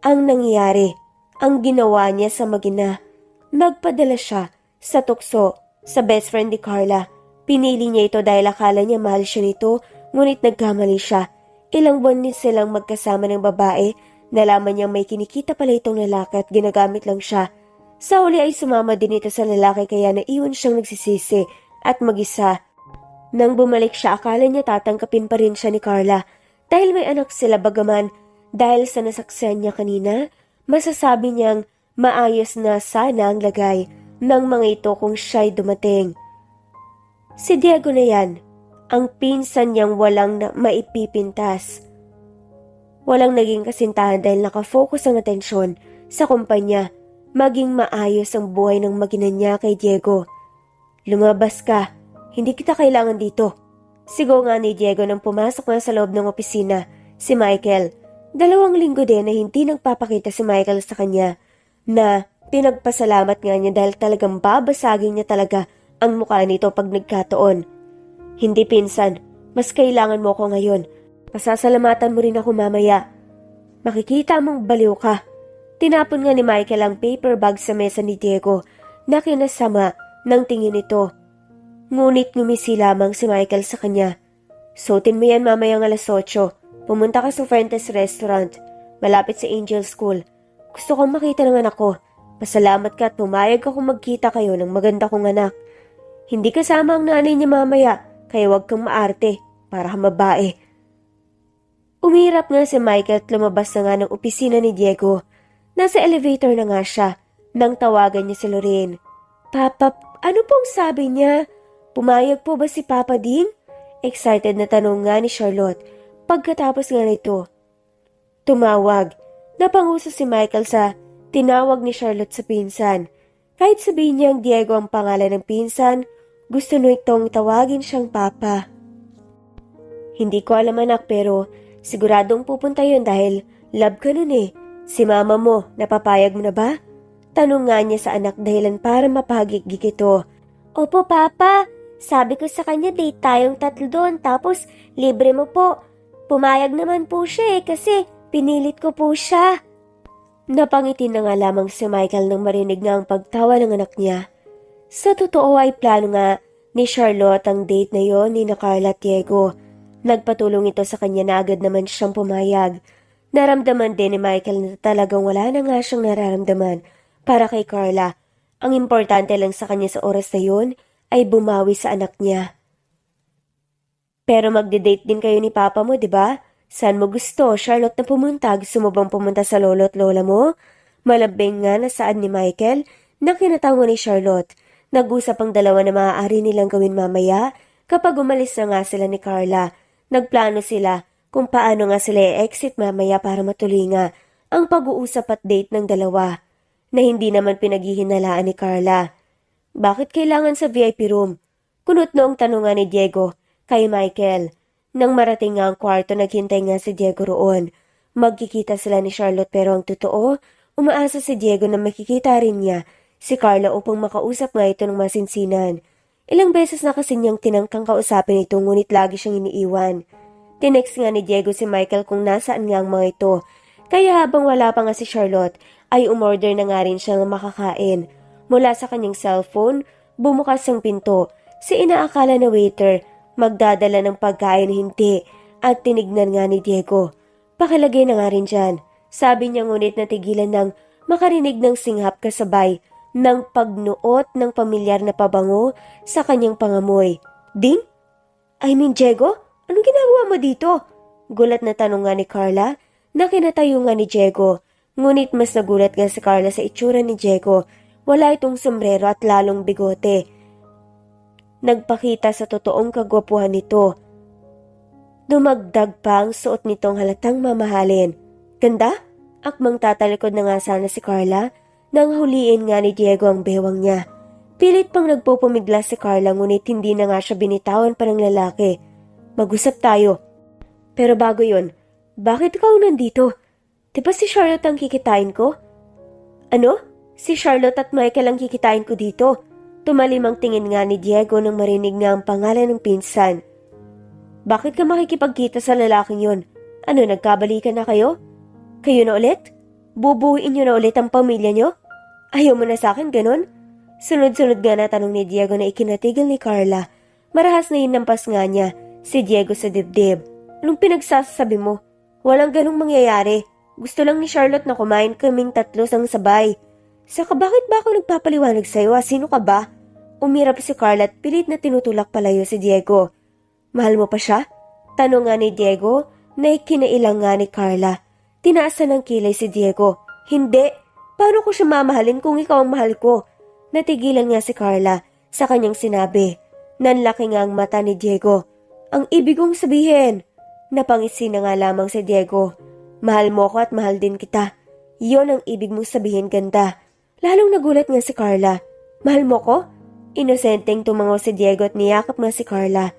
ang nangyari, ang ginawa niya sa mag-ina. Nagpadala siya sa tukso sa best friend ni Carla. Pinili niya ito dahil akala niya mahal siya nito, ngunit nagkamali siya. Ilang buwan din silang magkasama ng babae, nalaman niyang may kinikita pala itong lalaki at ginagamit lang siya. Sa huli ay sumama din ito sa lalaki kaya naiwan siyang nagsisisi at mag-isa. Nang bumalik siya, akala niya tatangkapin pa rin siya ni Carla dahil may anak sila bagaman dahil sa nasaksihan niya kanina, masasabi niyang maayos na sana ang lagay ng mga ito kung siya'y dumating. Si Diego na yan, ang pinsan niyang walang maipipintas. Walang naging kasintahan dahil nakafocus ang atensyon sa kumpanya, maging maayos ang buhay ng mag-ina niya kay Diego. Lumabas ka, hindi kita kailangan dito. Sigaw nga ni Diego nang pumasok nga sa loob ng opisina si Michael. 2 linggo din na hindi nagpapakita si Michael sa kanya na pinagpasalamat nga niya dahil talagang babasagin niya talaga ang mukha nito pag nagkataon. Hindi pinsan, mas kailangan mo ko ngayon. Pasasalamatan mo rin ako mamaya. Makikita mong baliw ka. Tinapon nga ni Michael ang paper bag sa mesa ni Diego na kinasama ng tingin nito. Ngunit ngumisi lamang si Michael sa kanya. Suotin mo yan mamayang 8:00. Pumunta ka sa Fuentes Restaurant, malapit sa Angel School. Gusto kong makita ng anak ko. Pasalamat ka at pumayag akong magkita kayo ng maganda kong anak. Hindi kasama ang nanay niya mamaya, kaya huwag kang maarte para mabae. Umirap nga si Michael at lumabas na nga ng opisina ni Diego. Nasa elevator na nga siya nang tawagan niya si Lorraine. Papa, ano pong sabi niya? Pumayag po ba si Papa Ding? Excited na tanong nga ni Charlotte pagkatapos nga nito. Tumawag. Napanguso si Michael sa tinawag ni Charlotte sa pinsan. Kahit sabihin niyang Diego ang pangalan ng pinsan, gusto nyo itong tawagin siyang Papa. Hindi ko alam anak pero siguradong pupunta yun dahil love ka nun eh. Si mama mo, napapayag mo na ba? Tanong nga niya sa anak dahilan para mapahagikgik ito. Opo, Papa. Sabi ko sa kanya date tayong 3 doon tapos libre mo po. Pumayag naman po siya kasi pinilit ko po siya. Napangiti na nga lamang si Michael nang marinig nga ang pagtawa ng anak niya. Sa totoo ay plano nga ni Charlotte ang date na yon ni Carla at Diego. Nagpatulong ito sa kanya na agad naman siyang pumayag. Naramdaman din ni Michael na talagang wala na nga siyang nararamdaman para kay Carla. Ang importante lang sa kanya sa oras na yun ay bumawi sa anak niya. Pero magde-date din kayo ni Papa mo, di ba? Saan mo gusto, Charlotte, na pumunta? Gusto mo bang pumunta sa lolo at lola mo? Malambing nga na saan ni Michael na kinatawa ni Charlotte. Nag-usap ang dalawa na maaari nilang gawin mamaya kapag umalis na nga sila ni Carla. Nagplano sila kung paano nga sila i-exit mamaya para matuloy nga ang pag-uusap at date ng dalawa na hindi naman pinaghihinalaan ni Carla. Bakit kailangan sa VIP room? Kunot noong tanungan ni Diego kay Michael. Nang marating nga ang kwarto, naghintay nga si Diego roon. Magkikita sila ni Charlotte pero ang totoo, umaasa si Diego na makikita rin niya si Carla upang makausap nga ito ng masinsinan. Ilang beses na kasi niyang tinangkang kausapin ito ngunit lagi siyang iniiwan. Tinext nga ni Diego si Michael kung nasaan nga ang mga ito. Kaya habang wala pa nga si Charlotte, ay umorder na nga rin siya ng makakain. Mula sa kanyang cellphone, bumukas ang pinto. Si inaakala na waiter, magdadala ng pagkain hindi at tinignan nga ni Diego. Pakilagay na nga rin dyan. Sabi niya ngunit natigilan ng makarinig ng singhap kasabay ng pagnuot ng pamilyar na pabango sa kanyang pangamoy. Ding? Diego? Anong ginagawa mo dito? Gulat na tanong nga ni Carla na kinatayo nga ni Diego. Ngunit mas nagulat nga si Carla sa itsura ni Diego. Wala itong sombrero at lalong bigote. Nagpakita sa totoong kagwapuhan nito. Dumagdag pa ang suot nitong halatang mamahalin. Ganda? Akmang tatalikod na nga sana si Carla nang huliin nga ni Diego ang bewang niya. Pilit pang nagpupumigla si Carla ngunit hindi na nga siya binitawan pa ng lalaki. Mag-usap tayo. Pero bago yun, bakit ikaw nandito? Di ba si Charlotte ang kikitain ko? Ano? Si Charlotte at Michael ang kikitain ko dito. Tumalim ang tingin nga ni Diego nang marinig nga ang pangalan ng pinsan. Bakit ka makikipagkita sa lalaking yun? Ano, nagkabalikan na kayo? Kayo na ulit? Bubuuin niyo na ulit ang pamilya niyo? Ayaw mo na sa akin, ganun? Sunod-sunod nga na tanong ni Diego na ikinatigil ni Carla. Marahas na hinampas nga niya si Diego sa dibdib. Anong pinagsasabi mo? Walang ganung mangyayari. Gusto lang ni Charlotte na kumain kaming 3 sang sabay. Saka bakit ba ako nagpapaliwanag sa'yo? Sino ka ba? Umirap si Carla at pilit na tinutulak palayo si Diego. Mahal mo pa siya? Tanong nga ni Diego na ikinailang nga ni Carla. Tinaasan ng kilay si Diego. Hindi. Paano ko siya mamahalin kung ikaw ang mahal ko? Natigilan nga si Carla sa kanyang sinabi. Nanlaki nga ang mata ni Diego. Ang ibig kong sabihin. Napangisi na nga lamang si Diego. Mahal mo ko at mahal din kita. Iyon ang ibig mong sabihin, ganda. Lalong nagulat nga si Carla. Mahal mo ko? Inosenteng tumango si Diego at niyakap nga si Carla.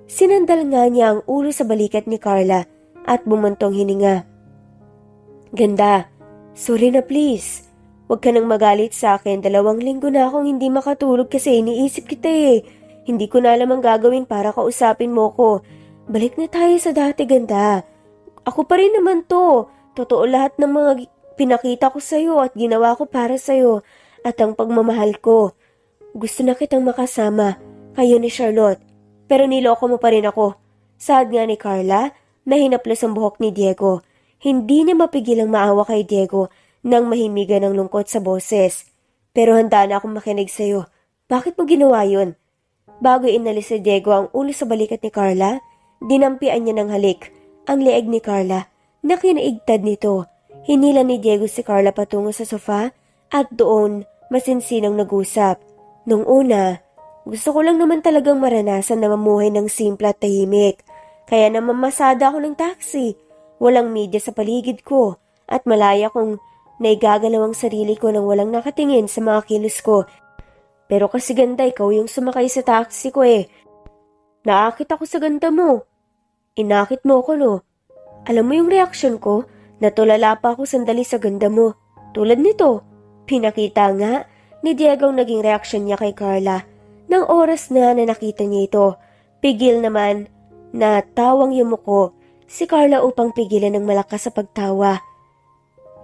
Sinandal nga niya ang ulo sa balikat ni Carla at bumuntong hininga. Ganda, sorry na please. Huwag ka nang magalit sa akin. 2 linggo na akong hindi makatulog kasi iniisip kita eh. Hindi ko na alam ang gagawin para kausapin mo ko. Balik na tayo sa dati, ganda. Ako pa rin naman to. Totoo lahat ng mga pinakita ko sa'yo at ginawa ko para sa'yo at ang pagmamahal ko. Gusto na kitang makasama, kayo ni Charlotte. Pero niloko mo pa rin ako. Saad nga ni Carla na hinaplos ang buhok ni Diego. Hindi niya mapigilang maawa kay Diego nang mahimigan ng lungkot sa boses. Pero handa na akong makinig sa'yo. Bakit mo ginawa yun? Bago inalis si Diego ang ulo sa balikat ni Carla, dinampian niya ng halik ang leeg ni Carla na kinaigtad nito. Hinila ni Diego si Carla patungo sa sofa at doon masinsinang nag-usap. Nung una, gusto ko lang naman talagang maranasan na mamuhay ng simple at tahimik. Kaya naman masada ako ng taxi. Walang media sa paligid ko at malaya kong naigagalaw ang sarili ko nang walang nakatingin sa mga kilos ko. Pero kasi ganda, ikaw yung sumakay sa taxi ko eh. Naakit ako sa ganda mo. Inakit mo ko no. Alam mo yung reaksyon ko Natulala pa ako sandali sa ganda mo. Tulad nito. Pinakita nga ni Diego ang naging reaksyon niya kay Carla. Nang oras na nakita niya ito, pigil naman na tawang yumuko si Carla upang pigilan ng malakas sa pagtawa.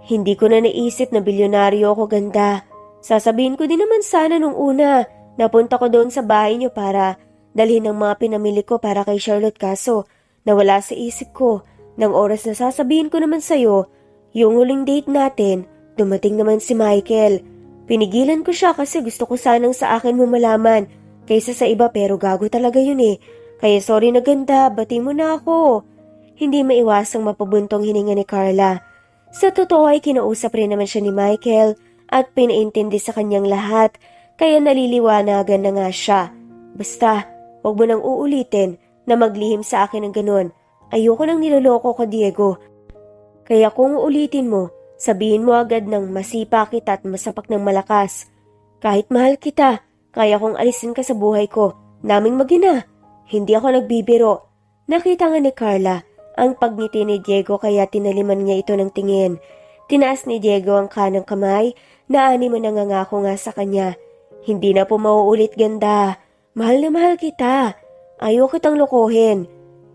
Hindi ko na naisip na bilyonaryo ako, ganda. Sasabihin ko din naman sana nung una. Napunta ko doon sa bahay niyo para dalhin ang mga pinamili ko para kay Charlotte, kaso nawala sa isip ko. Nang oras na sasabihin ko naman sa'yo, yung huling date natin, dumating naman si Michael. Pinigilan ko siya kasi gusto ko sanang sa akin mo malaman kaysa sa iba, pero gago talaga yun eh. Kaya sorry na, ganda, bati mo na ako. Hindi maiwasang mapabuntong hininga ni Carla. Sa totoo ay kinausap rin naman siya ni Michael at pinaintindi sa kanyang lahat, kaya naliliwanagan na nga siya. Basta, huwag mo nang uulitin na maglihim sa akin ng ganun. Ayoko nang niloloko ka, Diego. Kaya kung uulitin mo, sabihin mo agad ng masipa kita at masapak ng malakas. Kahit mahal kita, kaya kong alisin ka sa buhay ko, naming mag-ina. Hindi ako nagbibiro. Nakita nga ni Carla ang pagngiti ni Diego, kaya tinaliman niya ito ng tingin. Tinaas ni Diego ang kanang kamay na ani mo nangangako nga sa kanya. Hindi na po mauulit, ganda. Mahal na mahal kita. Ayaw kitang lokohin.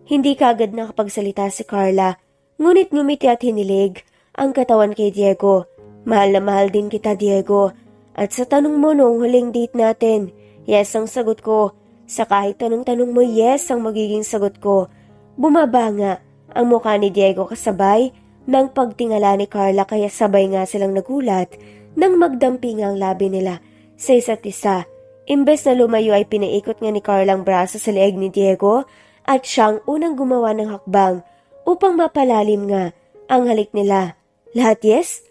Hindi kaagad nakapagsalita si Carla, ngunit ngumiti at hinilig ang katawan kay Diego. Mahal na mahal din kita, Diego. At sa tanong mo noong huling date natin, yes ang sagot ko. Sa kahit tanong mo, yes ang magiging sagot ko. Bumaba nga ang mukha ni Diego kasabay ng pagtingala ni Carla, kaya sabay nga silang nagulat nang magdamping ang labi nila sa isa't isa. Imbes na lumayo ay pinaikot nga ni Carla ang braso sa leeg ni Diego at siyang unang gumawa ng hakbang upang mapalalim nga ang halik nila. Lahat yes?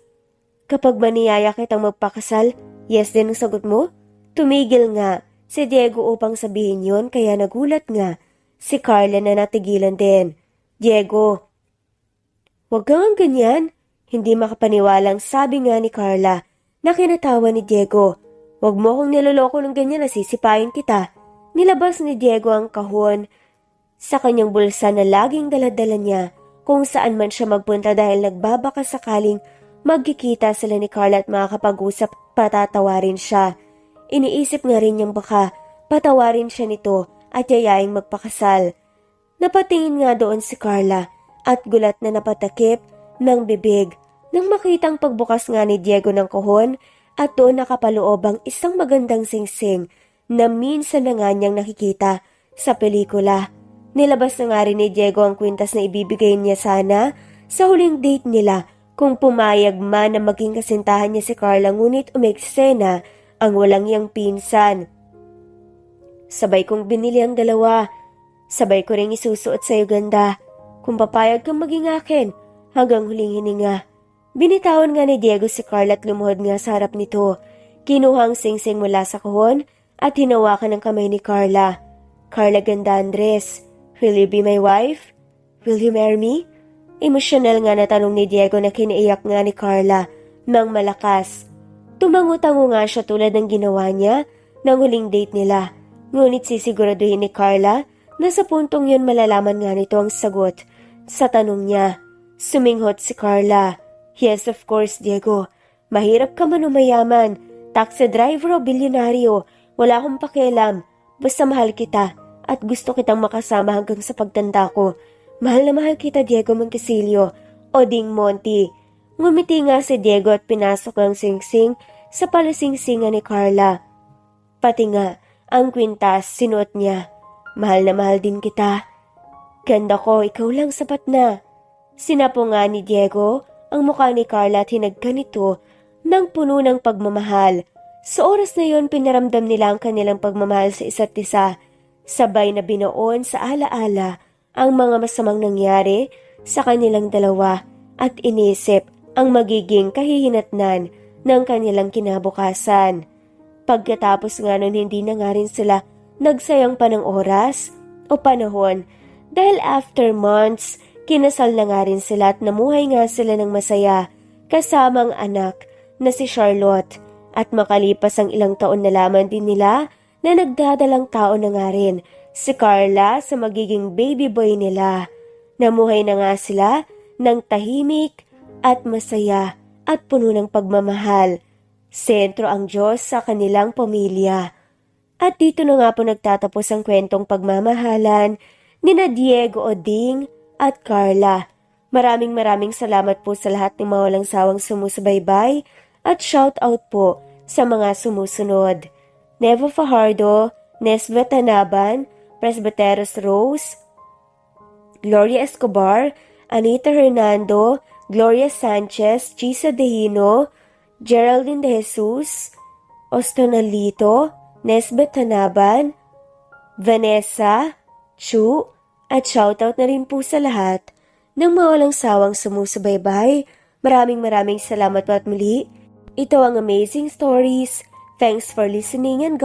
Kapag maniyaya kitang magpakasal, yes din ang sagot mo? Tumigil nga si Diego upang sabihin yon, kaya nagulat nga si Carla na natigilan din. Diego, wag kang ganyan. Hindi makapaniwalang sabi nga ni Carla na kinatawa ni Diego. Wag mo akong niloloko ng ganyan, nasisipain kita. Nilabas ni Diego ang kahon sa kanyang bulsa na laging daladala niya kung saan man siya magpunta, dahil nagbabaka sakaling magkikita sila ni Carla at makakapag-usap, patatawarin siya. Iniisip nga rin niyang baka patawarin siya nito at yayaing magpakasal. Napatingin nga doon si Carla at gulat na napatakip ng bibig nang makitang pagbukas nga ni Diego ng kahon at doon nakapaloob ang isang magandang singsing na minsan na nga niyang nakikita sa pelikula. Nilabas na nga rin ni Diego ang kwintas na ibibigay niya sana sa huling date nila kung pumayag man na maging kasintahan niya si Carla, ngunit umeksena ang walang yang pinsan. Sabay kong binili ang dalawa. Sabay ko rin isusuot sa'yo, ganda. Kung papayag kang maging akin hanggang huling hininga. Binitawan nga ni Diego si Carla at lumuhod nga sa harap nito. Kinuha ang singsing mula sa kahon at hinawakan ang kamay ni Carla. Carla, ganda, Andres. Will you be my wife? Will you marry me? Emosyonal nga na tanong ni Diego na kinaiyak nga ni Carla ng malakas. Tumango-tango nga siya tulad ng ginawa niya ng huling date nila. Ngunit sisiguraduhin ni Carla na sa puntong yun malalaman nga nito ang sagot sa tanong niya. Suminghot si Carla. Yes, of course, Diego. Mahirap ka man o mayaman, taxi driver o bilyonaryo, wala akong pakialam. Basta mahal kita at gusto kitang makasama hanggang sa pagtanda ko. Mahal na mahal kita, Diego Montecillo o Ding Monty. Ngumiti nga si Diego at pinasok ang singsing sa palasingsingan ni Carla. Pati nga ang kwintas sinuot niya. Mahal na mahal din kita. Ganda ko, ikaw lang sapat na. Sinapo nga ni Diego ang mukha ni Carla at hinagka nito ng puno ng pagmamahal. Sa oras na yon, pinaramdam nila ang kanilang pagmamahal sa isa't isa. Sabay na binoon sa alaala ang mga masamang nangyari sa kanilang dalawa at inisip ang magiging kahihinatnan ng kanilang kinabukasan. Pagkatapos nga nun, hindi na nga rin sila nagsayang pa ng oras o panahon dahil after months, kinasal na nga rin sila at namuhay nga sila ng masaya kasamang anak na si Charlotte. At makalipas ang ilang taon, nalaman din nila na nagdadalang tao na nga rin si Carla sa magiging baby boy nila. Namuhay na nga sila ng tahimik at masaya at puno ng pagmamahal. Sentro ang Diyos sa kanilang pamilya. At dito na nga po nagtatapos ang kwentong pagmamahalan nina Diego Oding at Carla. Maraming salamat po sa lahat ng mga walang sawang sumusubaybay at shout out po sa mga sumusunod. Neva Fajardo, Nesbeth Tanaban, Presbyteros Rose, Gloria Escobar, Anita Hernando, Gloria Sanchez, Chisa Dehino, Geraldine De Jesus, Ostonalito, Nesbeth Tanaban, Vanessa, Chu, at shoutout na rin po sa lahat ng mga walang sawang sumusubaybay. Maraming salamat po at muli. Ito ang Amazing Stories. Thanks for listening and